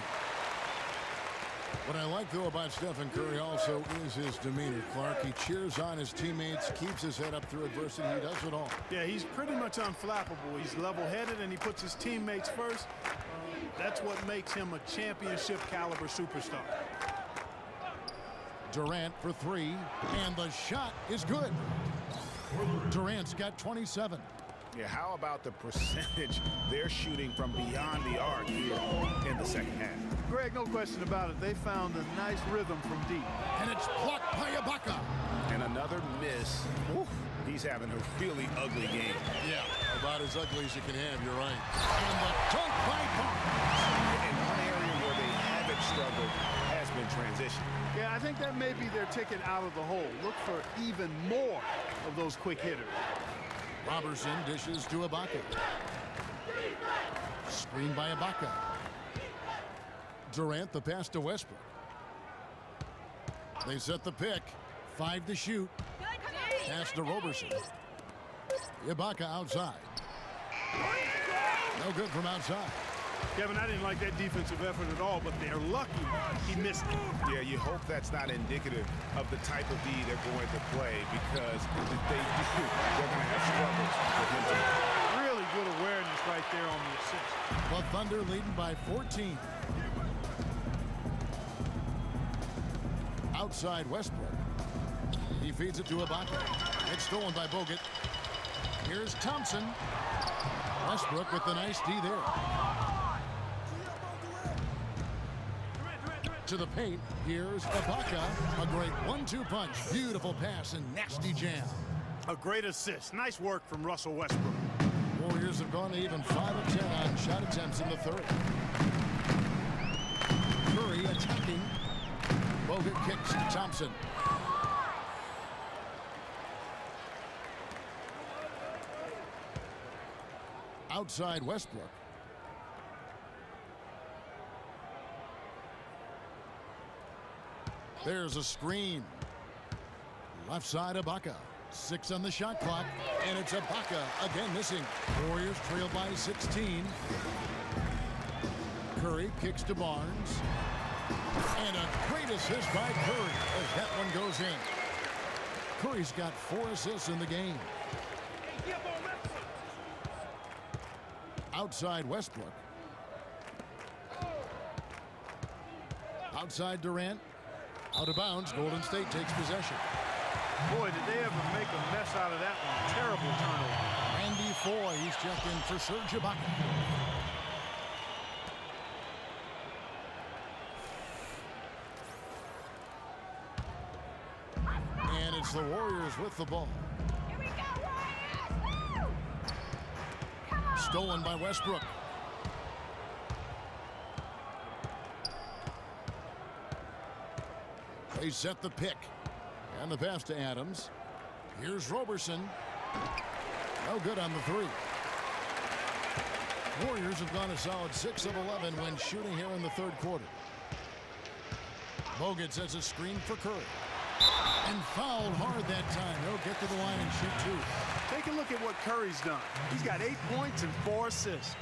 What I like, though, about Stephen Curry also is his demeanor, Clark. He cheers on his teammates, keeps his head up through adversity. He does it all. Yeah, he's pretty much unflappable. He's level-headed, and he puts his teammates first. That's what makes him a championship-caliber superstar. Durant for three, and the shot is good. Durant's got 27. Yeah, how about the percentage they're shooting from beyond the arc here in the second half? Greg, no question about it. They found a nice rhythm from deep. And it's blocked by Ibaka. And another miss. Oof, he's having a really ugly game. Yeah, about as ugly as you can have, you're right. And the dunk by Barnes. And one area where they haven't struggled has been transition. Yeah, I think that may be their ticket out of the hole. Look for even more of those quick hitters. Robertson dishes to Ibaka. Screen by Ibaka. Durant, the pass to Westbrook. They set the pick. 5 to shoot. Pass to Robertson. Ibaka outside. No good from outside. Kevin, I didn't like that defensive effort at all, but they're lucky he missed it. Yeah, you hope that's not indicative of the type of D they're going to play, because if they do, they're going to have struggles with him. Really good awareness right there on the assist. The Thunder leading by 14. Outside Westbrook. He feeds it to Ibaka. It's stolen by Bogut. Here's Thompson. Westbrook with the nice D there. To the paint, here's Ibaka. A great 1-2 punch. Beautiful pass and nasty jam. A great assist. Nice work from Russell Westbrook. Warriors have gone to even 5 of 10 on shot attempts in the third. Curry attacking. Bogut kicks to Thompson. Outside Westbrook. There's a screen. Left side Ibaka. 6 on the shot clock, and it's Ibaka again missing. Warriors trail by 16. Curry kicks to Barnes. And a great assist by Curry as that one goes in. Curry's got 4 assists in the game. Outside Westbrook. Outside Durant. Out of bounds. Golden State takes possession. Boy, did they ever make a mess out of that one. Terrible turnover. Randy Foye, he's checked in for Serge Ibaka. And it's the Warriors with the ball. Here we go, Warriors! Come on. Stolen by Westbrook. They set the pick. And the pass to Adams. Here's Robertson. No good on the 3. Warriors have gone a solid 6 of 11 when shooting here in the third quarter. Bogut sets a screen for Curry. And fouled hard that time. He'll get to the line and shoot 2. Take a look at what Curry's done. He's got 8 points and 4 assists.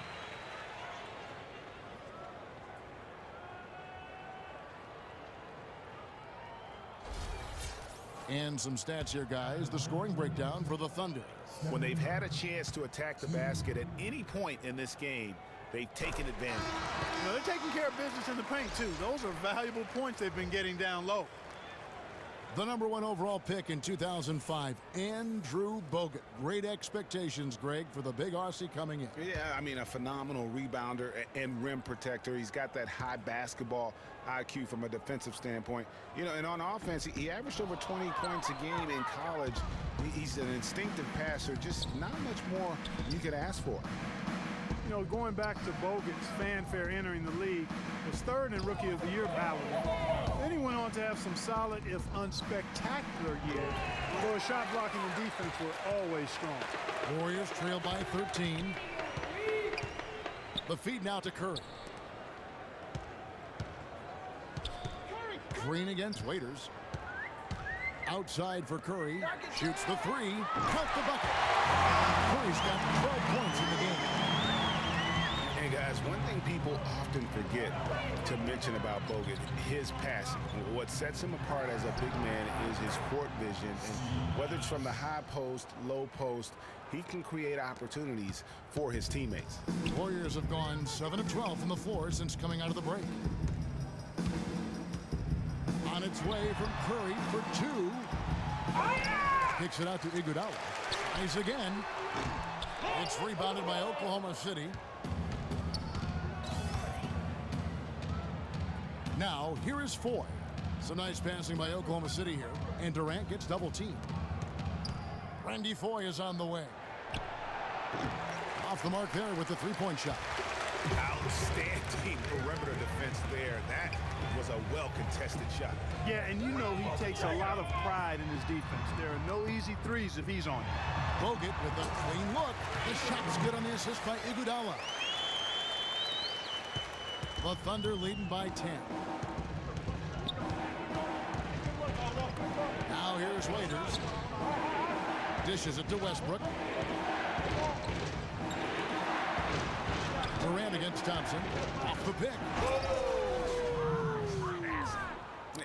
And some stats here, guys. The scoring breakdown for the Thunder. When they've had a chance to attack the basket at any point in this game, they've taken advantage. You know, they're taking care of business in the paint, too. Those are valuable points they've been getting down low. The #1 overall pick in 2005, Andrew Bogut. Great expectations, Greg, for the big Aussie coming in. Yeah, I mean, a phenomenal rebounder and rim protector. He's got that high basketball IQ from a defensive standpoint. You know, and on offense, he averaged over 20 points a game in college. He's an instinctive passer, just not much more you could ask for. You know, going back to Bogut's fanfare entering the league, was 3rd in Rookie of the Year ballot. Then he went on to have some solid, if unspectacular, years, though his shot blocking and defense were always strong. Warriors trail by 13. The feed now to Curry. Green against Waiters. Outside for Curry. Shoots the three. Count the bucket. Curry's got 12 points in the game. And guys, one thing people often forget to mention about Bogut, his passing. What sets him apart as a big man is his court vision. And whether it's from the high post, low post, he can create opportunities for his teammates. Warriors have gone 7 of 12 from the floor since coming out of the break. On its way from Curry for two. Kicks it out to Iguodala. Nice again. It's rebounded by Oklahoma City. Now, here is Foy. Some nice passing by Oklahoma City here. And Durant gets double teamed. Randy Foy is on the way. Off the mark there with the three-point shot. Outstanding perimeter defense there. That was a well-contested shot. Yeah, and you know he takes a lot of pride in his defense. There are no easy threes if he's on it. Bogut with a clean look. The shot's good on the assist by Iguodala. The Thunder leading by 10. Now here's Waiters. Dishes it to Westbrook. Durant against Thompson. Off the pick.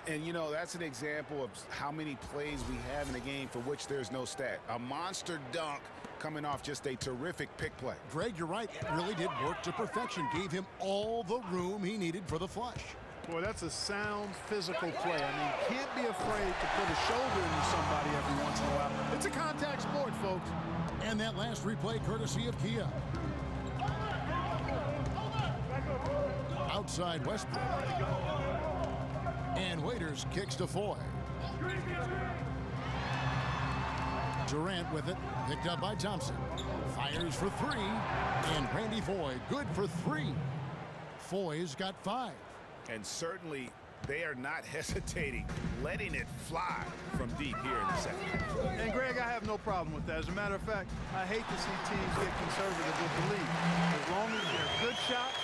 And, you know, that's an example of how many plays we have in a game for which there's no stat. A monster dunk coming off just a terrific pick play. Greg, you're right. It really did work to perfection. Gave him all the room he needed for the flush. Boy, that's a sound physical play. I mean, can't be afraid to put a shoulder into somebody every once in a while. It's a contact sport, folks. And that last replay courtesy of Kia. Outside Westbrook. And Waiters kicks to Foy. Durant with it. Picked up by Thompson. Fires for three. And Randy Foy good for three. Foy's got 5. And certainly they are not hesitating, letting it fly from deep here in the second. And Greg, I have no problem with that. As a matter of fact, I hate to see teams get conservative with the lead. As long as they're good shots,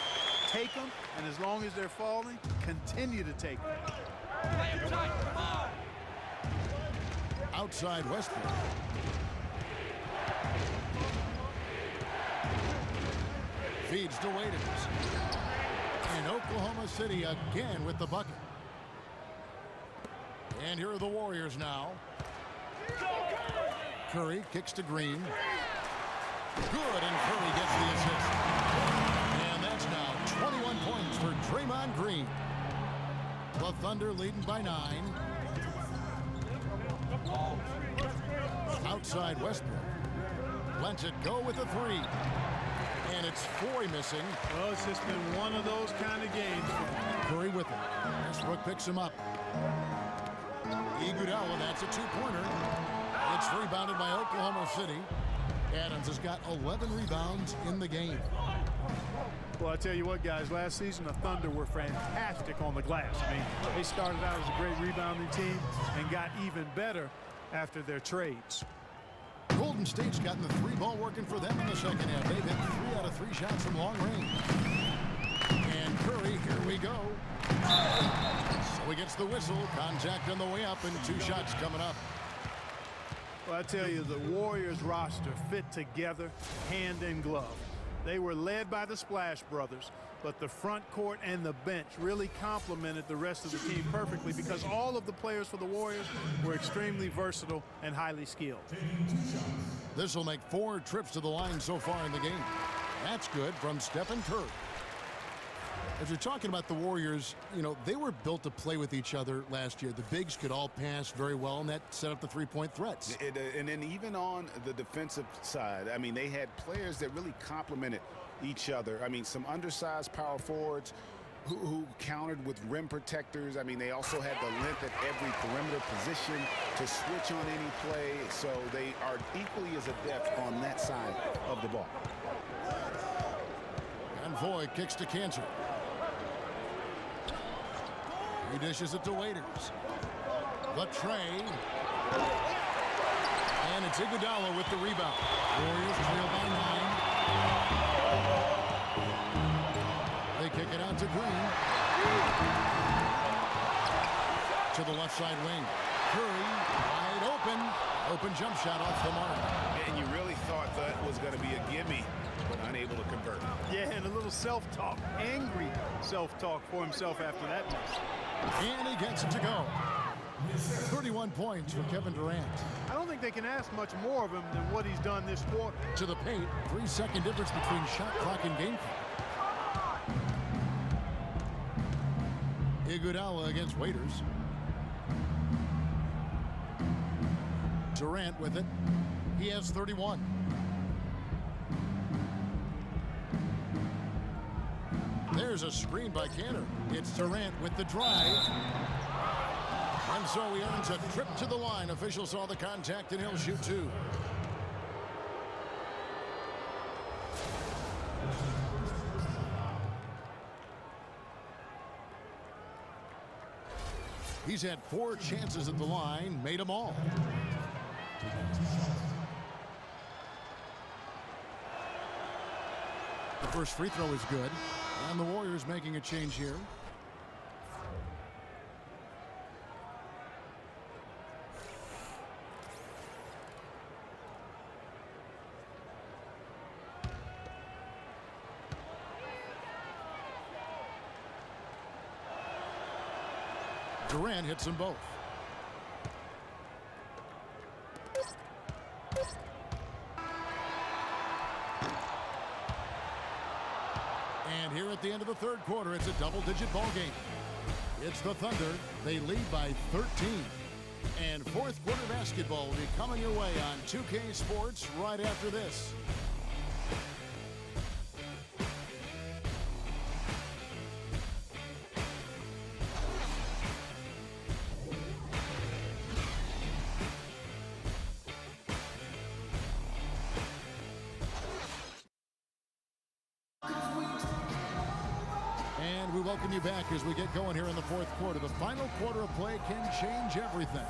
take them, and as long as they're falling, continue to take them. Outside Westbrook. Feeds to Waiters. And Oklahoma City again with the bucket. And here are the Warriors now. Curry kicks to Green. Good, and Curry gets the assist. And that's now 21 points for Draymond Green. The Thunder leading by 9. Outside Westbrook. Lets it go with a three. And it's Foy missing. Well, it's just been one of those kind of games. Curry with it. Westbrook picks him up. Iguodala, that's a two-pointer. It's rebounded by Oklahoma City. Adams has got 11 rebounds in the game. Well, I tell you what, guys, last season the Thunder were fantastic on the glass. I mean, they started out as a great rebounding team and got even better after their trades. Golden State's gotten the three ball working for them in the second half. They've hit 3 out of 3 shots from long range. And Curry, here we go. So he gets the whistle. Contact on the way up and 2 shots coming up. Well, I tell you, the Warriors roster fit together hand in glove. They were led by the Splash Brothers, but the front court and the bench really complemented the rest of the team perfectly because all of the players for the Warriors were extremely versatile and highly skilled. This will make 4 trips to the line so far in the game. That's good from Stephen Curry. As you're talking about the Warriors, you know, they were built to play with each other last year. The bigs could all pass very well, and that set up the three-point threats. And then even on the defensive side, I mean, they had players that really complemented each other. I mean, some undersized power forwards who countered with rim protectors. I mean, they also had the length at every perimeter position to switch on any play. So they are equally as adept on that side of the ball. And Foy kicks to Cantor. He dishes it to Waiters. Latray. And it's Iguodala with the rebound. Warriors trail by 9. They kick it out to Green. To the left side wing. Curry wide open. Open jump shot off the mark. And you really thought that was going to be a gimme, but unable to convert. Yeah, and a little self-talk, angry self-talk for himself after that miss. And he gets it to go. 31 points for Kevin Durant. I don't think they can ask much more of him than what he's done this quarter. To the paint, 3-second difference between shot clock and game clock. Iguodala against Waiters. Durant with it. He has 31. There's a screen by Cantor. It's Durant with the drive. And so he earns a trip to the line. Officials saw the contact and he'll shoot 2. He's had 4 chances at the line, made them all. The first free throw is good, and the Warriors making a change here. Durant hits them both. And here at the end of the third quarter, it's a double-digit ball game. It's the Thunder. They lead by 13. And fourth quarter basketball will be coming your way on 2K Sports right after this. And we welcome you back as we get going here in the fourth quarter. The final quarter of play can change everything.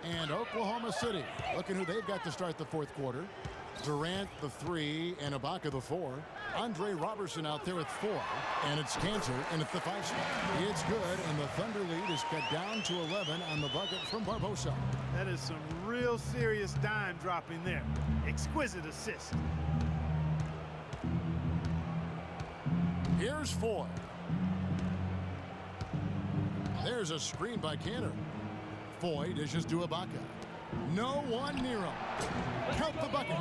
And Oklahoma City, looking who they've got to start the fourth quarter. Durant the 3 and Ibaka the 4. Andre Robertson out there at 4. And it's Cantor in at the 5 spot. It's good, and the Thunder lead is cut down to 11 on the bucket from Barbosa. That is some real serious dime dropping there. Exquisite assist. Here's Foy. There's a screen by Cantor. Foy dishes to Ibaka. No one near him. Count the bucket.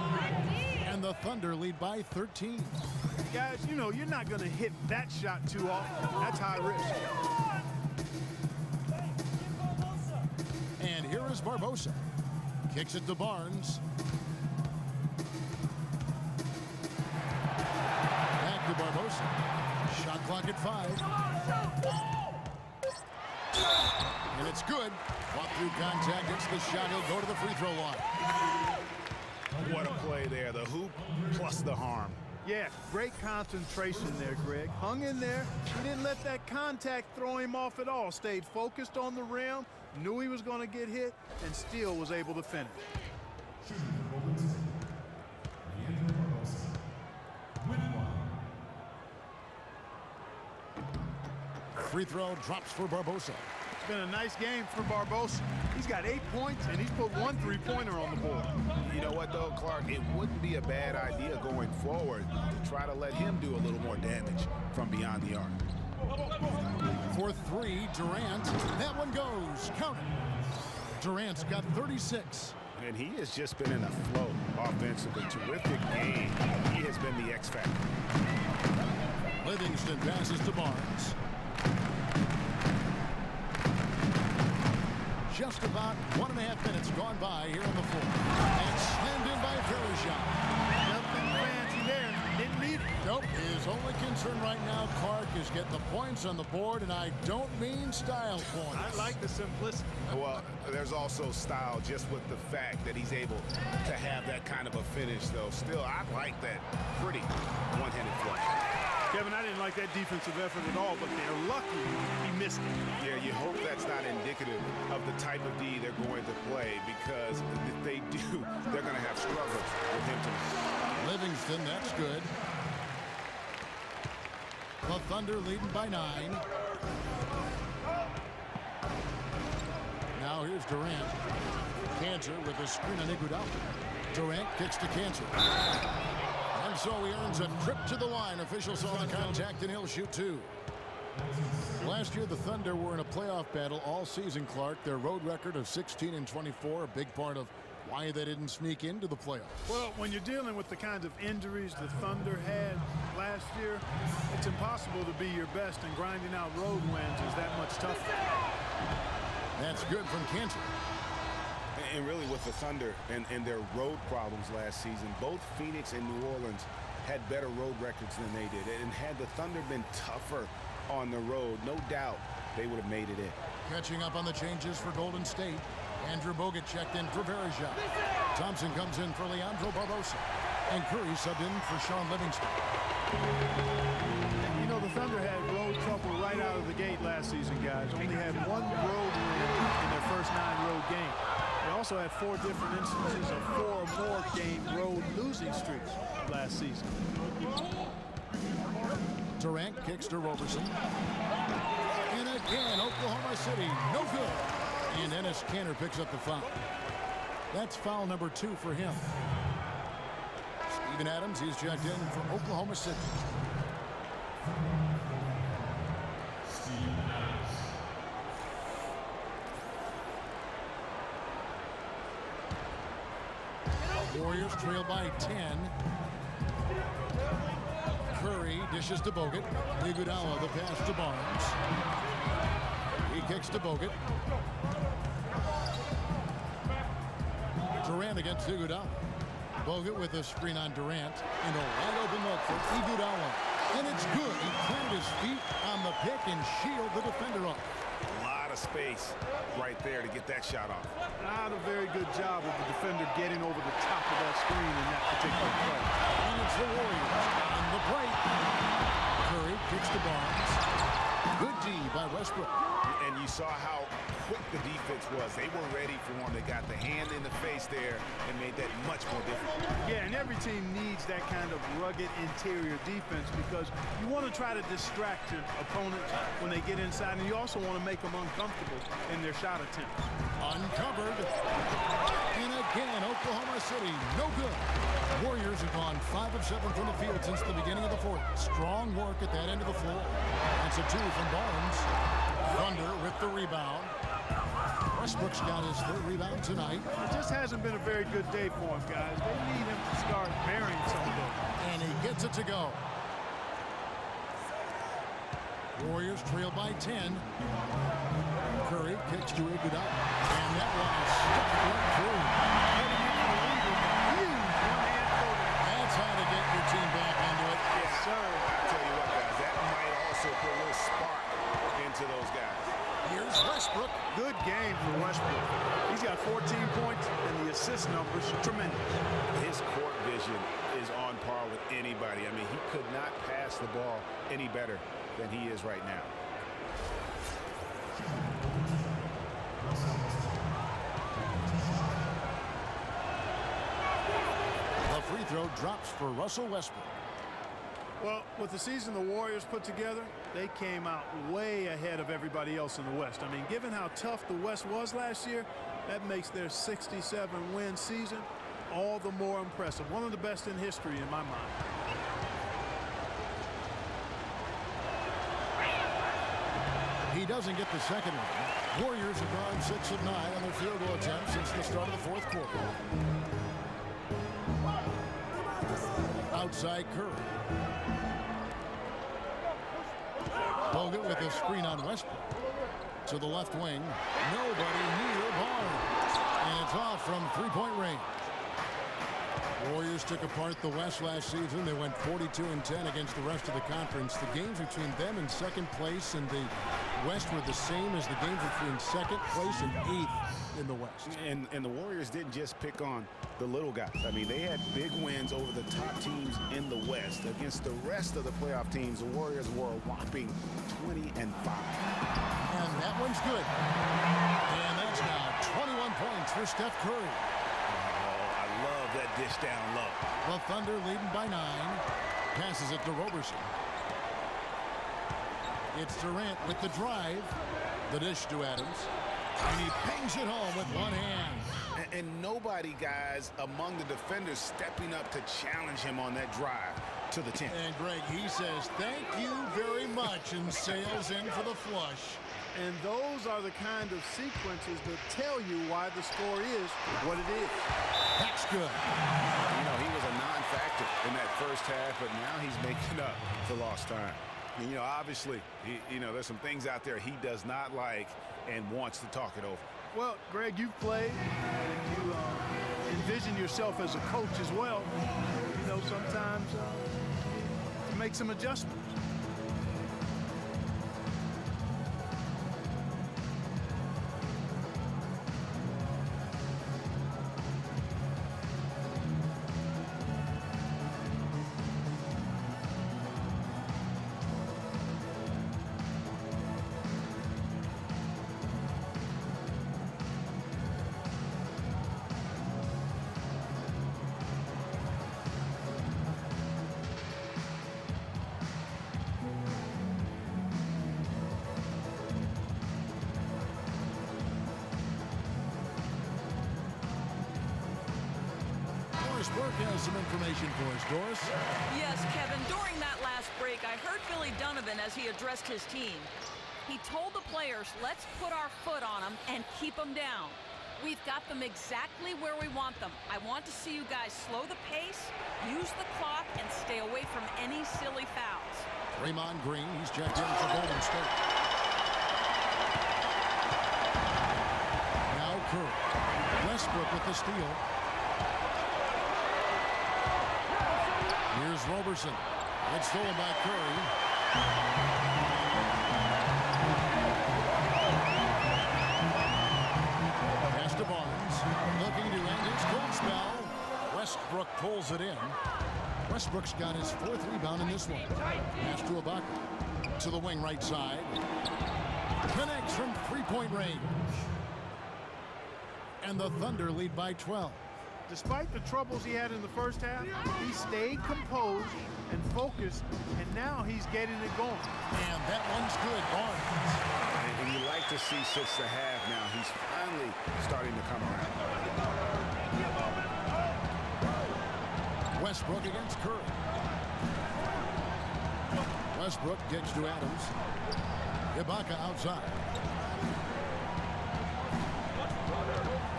And the Thunder lead by 13. Guys, you know, you're not going to hit that shot too often. That's high risk. And here is Barbosa. Kicks it to Barnes. Back to Barbosa. Shot clock at 5. And it's good. Walk through contact, gets the shot. He'll go to the free throw line. What a play there. The hoop plus the harm. Yeah, great concentration there, Greg. Hung in there. He didn't let that contact throw him off at all. Stayed focused on the rim, knew he was going to get hit, and still was able to finish. Free throw drops for Barbosa. It's been a nice game for Barbosa. He's got 8 points, and he's put 1 3-pointer on the board. You know what, though, Clark? It wouldn't be a bad idea going forward to try to let him do a little more damage from beyond the arc. For 3, Durant. That one goes. Count it. Durant's got 36. And he has just been in a flow offensively. Terrific game. He has been the X factor. Livingston passes to Barnes. Just about 1.5 minutes gone by here on the floor. And slammed in by Verizon. Nothing fancy there. Didn't need it. Nope. His only concern concern right now, Clark, is getting the points on the board, and I don't mean style points. I like the simplicity. Well, there's also style just with the fact that he's able to have that kind of a finish, though. Still, I like that pretty one-handed flush. Kevin, I didn't like that defensive effort at all, but they're lucky he missed it. Yeah, you hope that's not indicative of the type of D they're going to play, because if they do, they're going to have struggles with him tonight. Livingston, that's good. The Thunder leading by 9. Now here's Durant. Cantor with a screen on Iguodala. Durant kicks to Cantor. And so he earns a trip to the line. Officials saw the contact, and he'll shoot 2. Last year, the Thunder were in a playoff battle all season, Clark. Their road record of 16-24, a big part of why they didn't sneak into the playoffs. Well, when you're dealing with the kinds of injuries the Thunder had last year, it's impossible to be your best, and grinding out road wins is that much tougher. That's good from Cantor. And really with the Thunder and their road problems last season, both Phoenix and New Orleans had better road records than they did. And had the Thunder been tougher on the road, no doubt they would have made it in. Catching up on the changes for Golden State. Andrew Bogut checked in for Varejao. Thompson comes in for Leandro Barbosa. And Curry subbed in for Sean Livingston. You know, the Thunder had road trouble right out of the gate last season, guys. Only had 1 road win in their first 9 road games. They also had 4 different instances of 4 or more game road losing streaks last season. Durant kicks to Roberson. And again, Oklahoma City, no good. And Enes Kanter picks up the foul. That's foul number 2 for him. Steven Adams, he's checked in for Oklahoma City. Warriors trail by 10. Curry dishes to Bogut. Iguodala the pass to Barnes. He kicks to Bogut. Durant against Iguodala. Bogut with a screen on Durant. And a wide open look for Iguodala. And it's good. He planted his feet on the pick and shielded the defender off. A lot of space right there to get that shot off. Not a very good job of the defender getting over the top of that screen in that particular play. And it's the Warriors on the break. Curry kicks to Barnes. Good D by Westbrook. And you saw how quick the defense was. They were ready for one. They got the hand in the face there and made that much more difficult. Yeah, and every team needs that kind of rugged interior defense, because you want to try to distract your opponents when they get inside, and you also want to make them uncomfortable in their shot attempts. Uncovered. And again, Oklahoma City, no good. Warriors have gone 5 of 7 from the field since the beginning of the 4th. Strong work at that end of the floor. That's a 2 from Barnes. Thunder with the rebound. Westbrook's got his 3rd rebound tonight. It just hasn't been a very good day for him, guys. They need him to start bearing some of those. And he gets it to go. Warriors trail by 10. Curry kicks to Iguodala. And that one is stuck right through. That's how to get your team back into it. Yes, sir. I tell you what, guys, that might also put a little spark into those guys. Here's Westbrook. Good game for Westbrook. He's got 14 points, and the assist numbers tremendous. His court vision is on par with anybody. I mean, he could not pass the ball any better than he is right now. The free throw drops for Russell Westbrook. Well, with the season the Warriors put together, they came out way ahead of everybody else in the West. I mean, given how tough the West was last year, that makes their 67-win season all the more impressive. One of the best in history in my mind. He doesn't get the second one. Warriors have gone 6 of 9 on their field goal attempts since the start of the 4th quarter. Outside Curry. Bogut with a screen on Westbrook. To the left wing. Nobody near Barnes. And it's off from 3-point range. Warriors took apart the West last season. They went 42-10 against the rest of the conference. The games between them and second place in the West were the same as the games between second place and 8th in the West. And the Warriors didn't just pick on the little guys. I mean, they had big wins over the top teams in the West. Against the rest of the playoff teams, the Warriors were a whopping 20-5. And that one's good. And that's now 21 points for Steph Curry. Love that dish down low. The Thunder leading by 9. Passes it to Roberson. It's Durant with the drive. The dish to Adams. And he pings it home with one hand. And nobody, guys, among the defenders stepping up to challenge him on that drive to the 10. And Greg, he says, thank you very much, and sails in for the flush. And those are the kind of sequences that tell you why the score is what it is. That's good. You know, he was a non-factor in that first half, but now he's making up for lost time. And, you know, obviously, there's some things out there he does not like and wants to talk it over. Well, Greg, you've played, and you envision yourself as a coach as well. You know, sometimes to make some adjustments. Burke has some information for us, Doris. Yes, Kevin, during that last break, I heard Billy Donovan as he addressed his team. He told the players, let's put our foot on them and keep them down. We've got them exactly where we want them. I want to see you guys slow the pace, use the clock, and stay away from any silly fouls. Draymond Green, he's checked in for Golden State. Now Curry. Westbrook with the steal. Here's Roberson. It's stolen by Curry. Pass to Barnes. Looking to end his cold spell. Westbrook pulls it in. Westbrook's got his 4th rebound in this one. Pass to Ibaka. To the wing right side. Connects from 3-point range. And the Thunder lead by 12. Despite the troubles he had in the first half, he stayed composed and focused, and now he's getting it going. And that one's good, Barnes. And you like to see since the half now, he's finally starting to come around. Westbrook against Curry. Westbrook gets to Adams. Ibaka outside.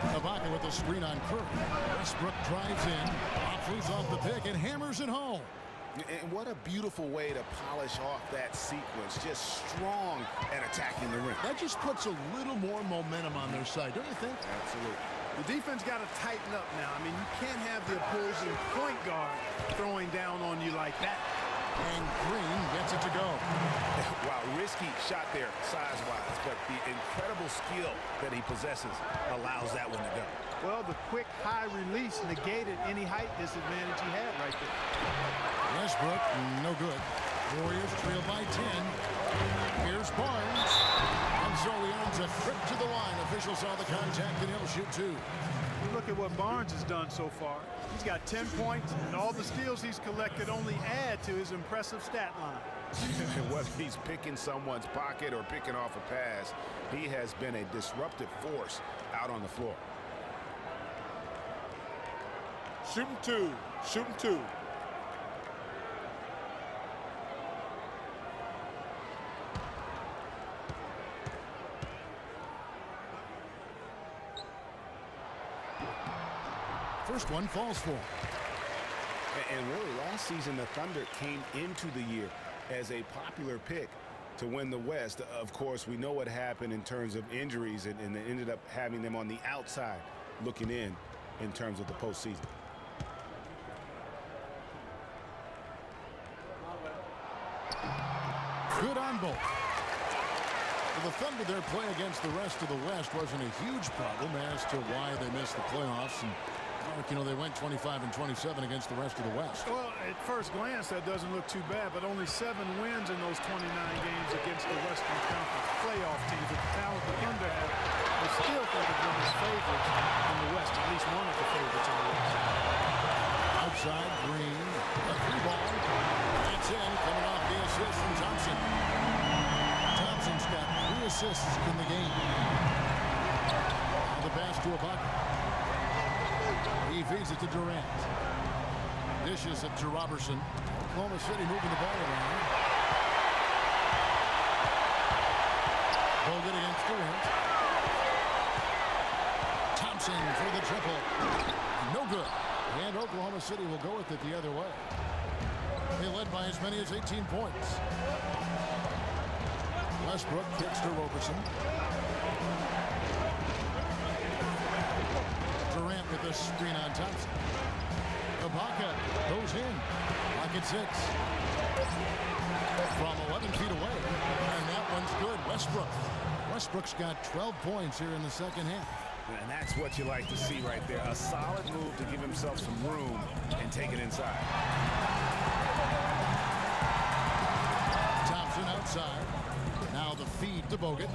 Ibaka with the screen on Curry. Westbrook drives in, flees off the pick, and hammers it home. And what a beautiful way to polish off that sequence. Just strong at attacking the rim. That just puts a little more momentum on their side, don't you think? Absolutely. The defense got to tighten up now. I mean, you can't have the opposing point guard throwing down on you like that. And Green gets it to go. Wow, risky shot there size-wise, but the incredible skill that he possesses allows that one to go. Well, the quick high release negated any height disadvantage he had right there. Westbrook, no good. Warriors trail by 10. Here's Barnes. And so he earns a trip to the line. Officials saw the contact, and he'll shoot 2. You look at what Barnes has done so far. He's got 10 points, and all the steals he's collected only add to his impressive stat line. Whether he's picking someone's pocket or picking off a pass, he has been a disruptive force out on the floor. Shooting 2. Shooting 2. First one falls for him. And really, last season, the Thunder came into the year as a popular pick to win the West. Of course, we know what happened in terms of injuries, and they ended up having them on the outside looking in terms of the postseason. on both. For the Thunder, their play against the rest of the West wasn't a huge problem as to why they missed the playoffs. And Mark, you know, they went 25 and 27 against the rest of the West. Well, at first glance, that doesn't look too bad, but only 7 wins in those 29 games against the Western Conference playoff teams. With the talent the Thunder have, they still think of them as favorites in the West, at least one of the favorites in the West. Outside, Green, a free ball. It's in, coming off the assist from Thompson. Thompson's got 3 assists in the game. Now the pass to Ibaka. He feeds it to Durant. Dishes it to Robertson. Oklahoma City moving the ball around. Bogut against Durant. Thompson for the triple. No good. And Oklahoma City will go with it the other way. They led by as many as 18 points. Westbrook kicks to Robertson. Durant with a screen on Thompson. Ibaka goes in. Lock at 6. From 11 feet away. And that one's good. Westbrook. Westbrook's got 12 points here in the second half. And that's what you like to see right there. A solid move to give himself some room and take it inside. Thompson outside. Now the feed to Bogut.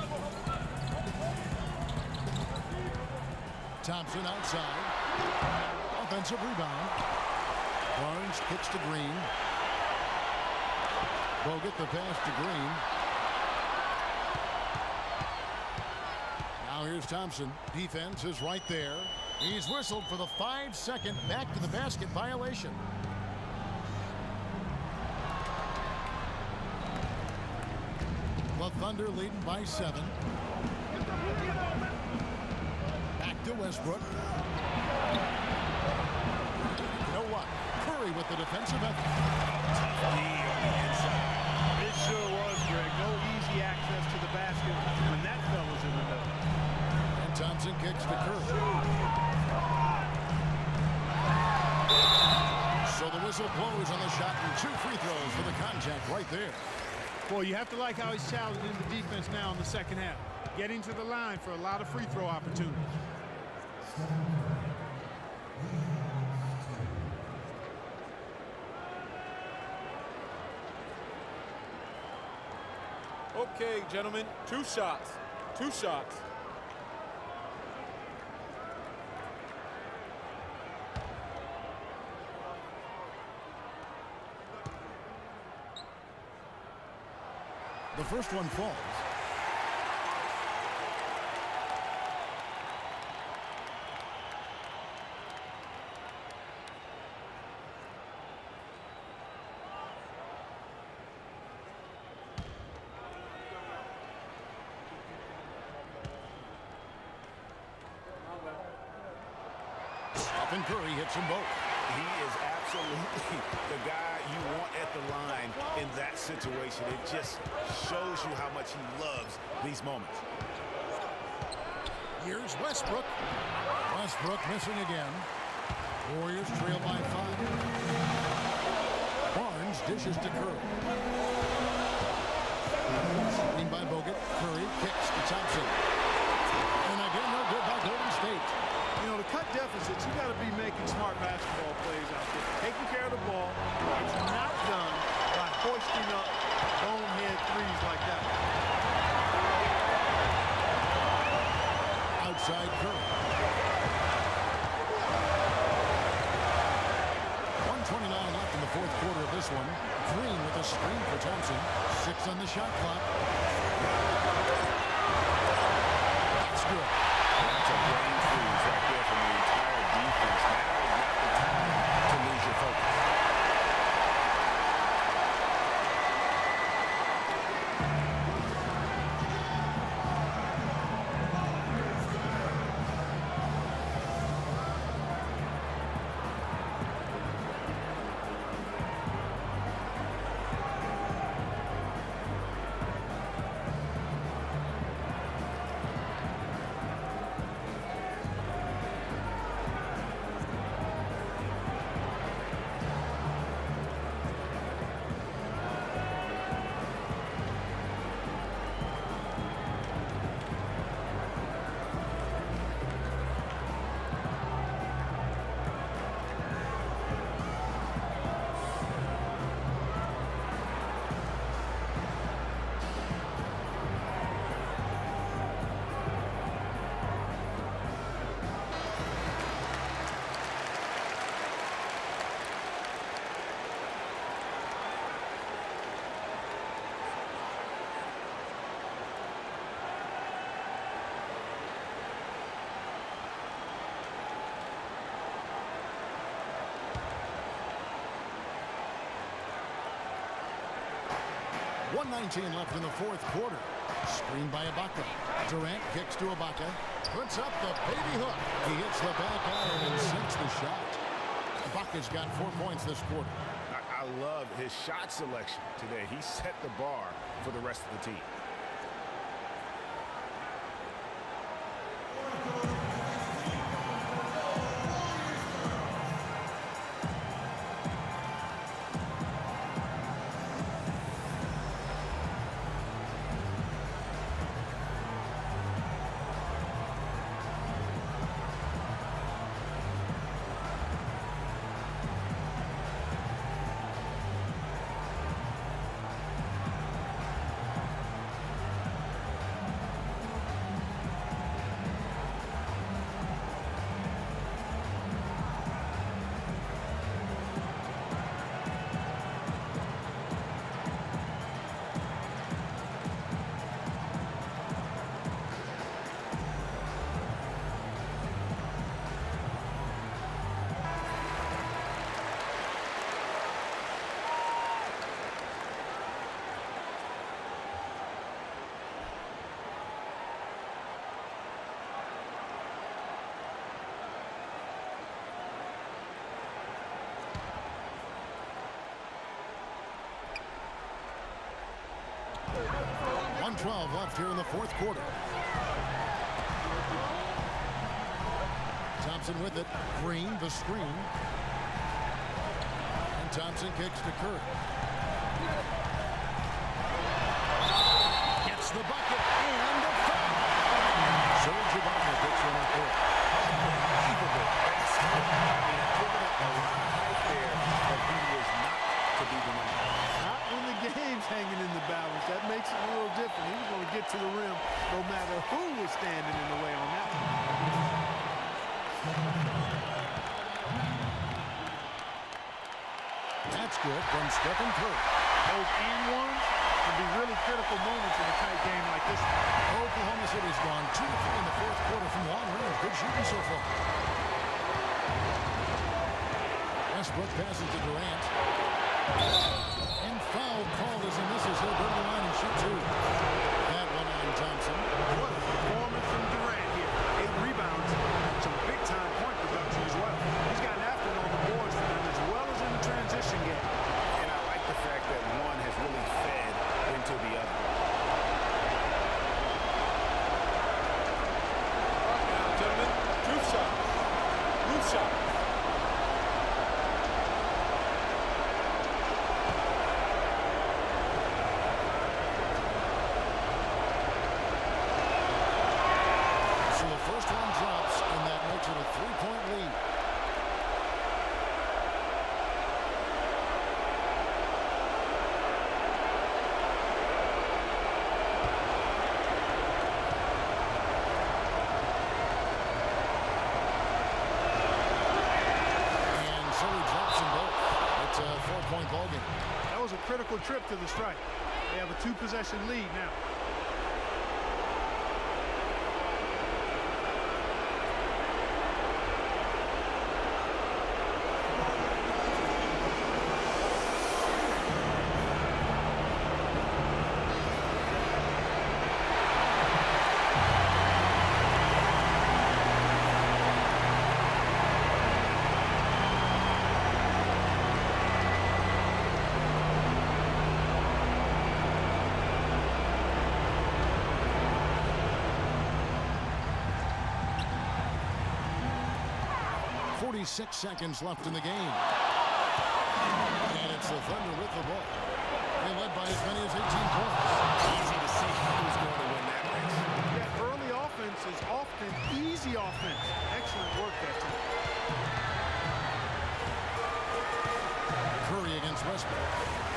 Thompson outside. Offensive rebound. Barnes kicks to Green. Bogut the pass to Green. Now here's Thompson. Defense is right there. He's whistled for the 5-second back to the basket violation. The Thunder leading by 7. Back to Westbrook. You know what? Curry with the defensive effort. Tough D on the inside. It sure was, Greg. No easy access to the basket when that fella's in the middle. And Thompson kicks to Curry. So the whistle blows on the shot and 2 free throws for the contact right there. Boy, you have to like how he's challenging the defense now in the second half. Getting to the line for a lot of free throw opportunities. Okay, gentlemen, 2 shots. 2 shots. The first one falls. Stephen Curry hits them both. He is absolutely the guy you want at the line in that situation. It just shows you how much he loves these moments. Here's Westbrook. Westbrook missing again. Warriors trail by 5. Barnes dishes to Curry. Screen by Bogut. Curry kicks to Thompson. And again, no good by Golden State. You know, to cut deficits, you got to be making smart basketball plays out there. Taking care of the ball. It's not done by hoisting up bonehead threes like that. Outside Curry. 1:29 left in the fourth quarter of this one. Green with a screen for Thompson. 6 on the shot clock. That's good. That's a brain freeze right there from the entire defense. Now is not the time to lose your focus. 1:19 left in the fourth quarter. Screen by Ibaka. Durant kicks to Ibaka. Puts up the baby hook. He hits the back iron and sinks the shot. Ibaka's got 4 points this quarter. I love his shot selection today. He set the bar for the rest of the team. .12 left here in the fourth quarter. Thompson with it. Green, the screen. And Thompson kicks to Curry. Gets the bucket and the foul. Serge Ibaka gets one up there. Unbelievable basket. I mean, given a lot right there, but he was not to be denied. Not when the game's hanging in the balance. That makes it a little different. He was going to get to the rim no matter who was standing in the way on that one. That's good from Stephen Curry. Those and ones can be really critical moments in a tight game like this one. Oklahoma City's gone 2 of 3 in the fourth quarter from long range. Good shooting so far. Westbrook passes to Durant. And foul called as he misses. He'll go to the line and shoot 2. That one on Thompson. What a performance from Durant here. 8 rebounds, some big-time point production as well. He's gotten after it on the boards for them as well as in the transition game. And I like the fact that one has really fed into the other. All right now, gentlemen, 2 shots. Loose shots. So the first one drops, and that makes it a 3-point lead. And so he drops them both. It's a 4-point ball game. That was a critical trip to the strike. They have a 2-possession lead now. Six seconds left in the game. And it's the Thunder with the ball. They led by as many as 18 points. Easy to see who's going to win that race. Yeah, early offense is often easy offense. Excellent work that time. Curry against Westbrook.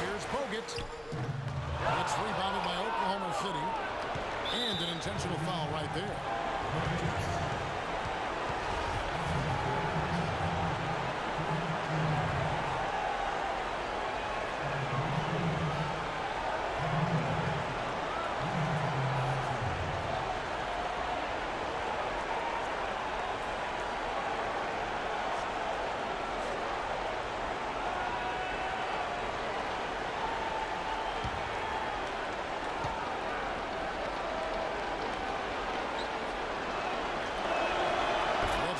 Here's Bogut. It's rebounded by Oklahoma City. And an intentional foul right there.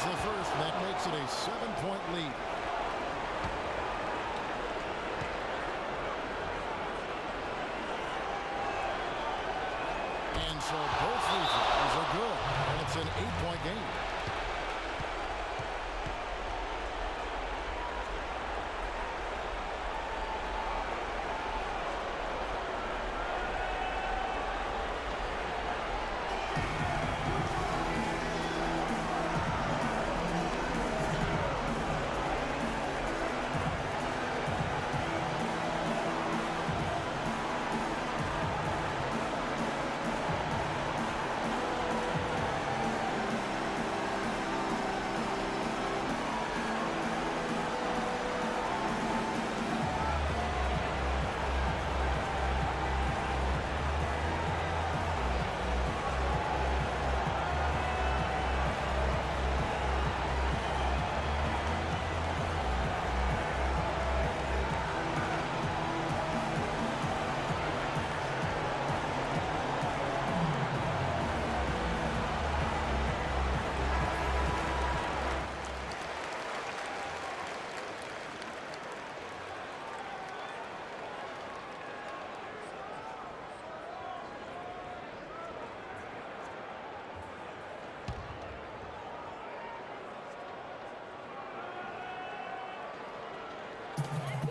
the first, and that makes it a 7-point lead. And so both free throws are good, and it's an 8-point game.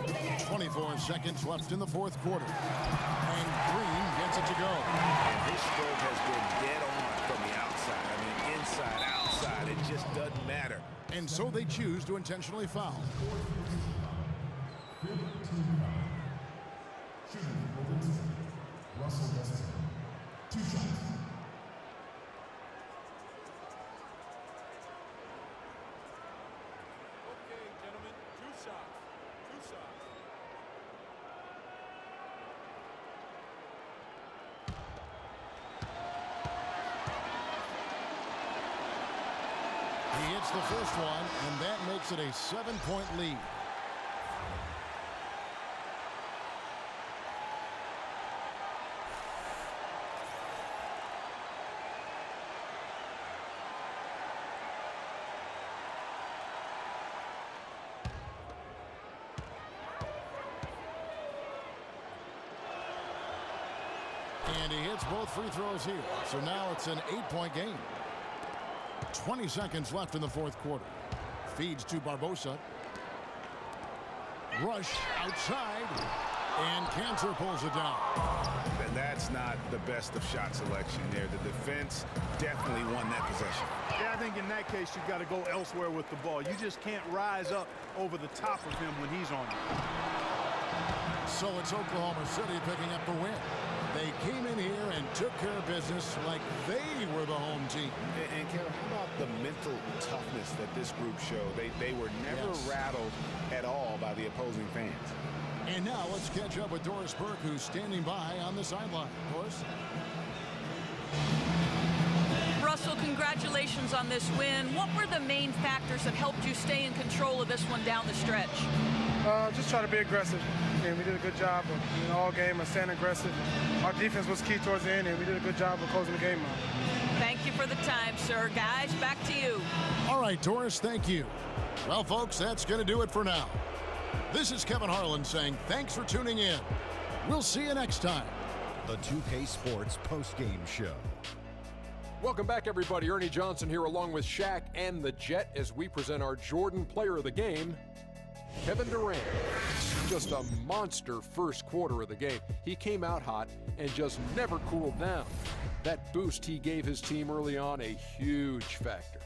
Thank 24 seconds left in the fourth quarter. And Green gets it to go. And his stroke has been dead on from the outside. I mean, inside, outside, it just doesn't matter. And so they choose to intentionally foul. Russell Westbrook, 2 shots. Okay, gentlemen, 2 shots. 2 shots. He hits the first one, and that makes it a 7-point lead. And he hits both free throws here. So now it's an 8-point game. 20 seconds left in the fourth quarter. Feeds to Barbosa. Rush outside. And Cantor pulls it down. And that's not the best of shot selection there. The defense definitely won that possession. Yeah, I think in that case, you've got to go elsewhere with the ball. You just can't rise up over the top of him when he's on you. So it's Oklahoma City picking up the win. They came in here and took care of business like they were the home team. And Kevin, how about the mental toughness that this group showed? They were never rattled at all by the opposing fans. And now let's catch up with Doris Burke, who's standing by on the sideline. Doris? Russell, congratulations on this win. What were the main factors that helped you stay in control of this one down the stretch? Just try to be aggressive. And we did a good job of all game of staying aggressive. Our defense was key towards the end, and we did a good job of closing the game out. Thank you for the time, sir. Guys, back to you. All right, Doris, thank you. Well, folks, that's going to do it for now. This is Kevin Harlan saying thanks for tuning in. We'll see you next time. The 2K Sports postgame show. Welcome back, everybody. Ernie Johnson here along with Shaq and the Jet as we present our Jordan Player of the Game, Kevin Durant. Just a monster first quarter of the game. He came out hot and just never cooled down. That boost he gave his team early on, a huge factor.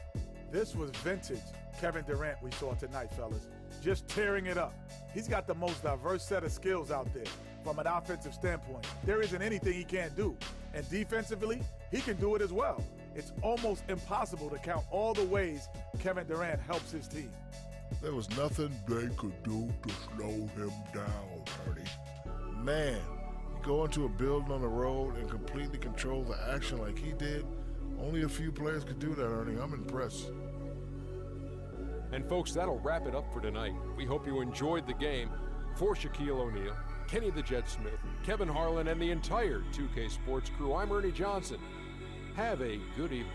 This was vintage Kevin Durant we saw tonight, fellas. Just tearing it up. He's got the most diverse set of skills out there from an offensive standpoint. There isn't anything he can't do. And defensively, he can do it as well. It's almost impossible to count all the ways Kevin Durant helps his team. There was nothing they could do to slow him down, Ernie. Man, you go into a building on the road and completely control the action like he did. Only a few players could do that, Ernie. I'm impressed. And folks, that'll wrap it up for tonight. We hope you enjoyed the game. For Shaquille O'Neal, Kenny the Jet Smith, Kevin Harlan, and the entire 2K Sports crew, I'm Ernie Johnson. Have a good evening.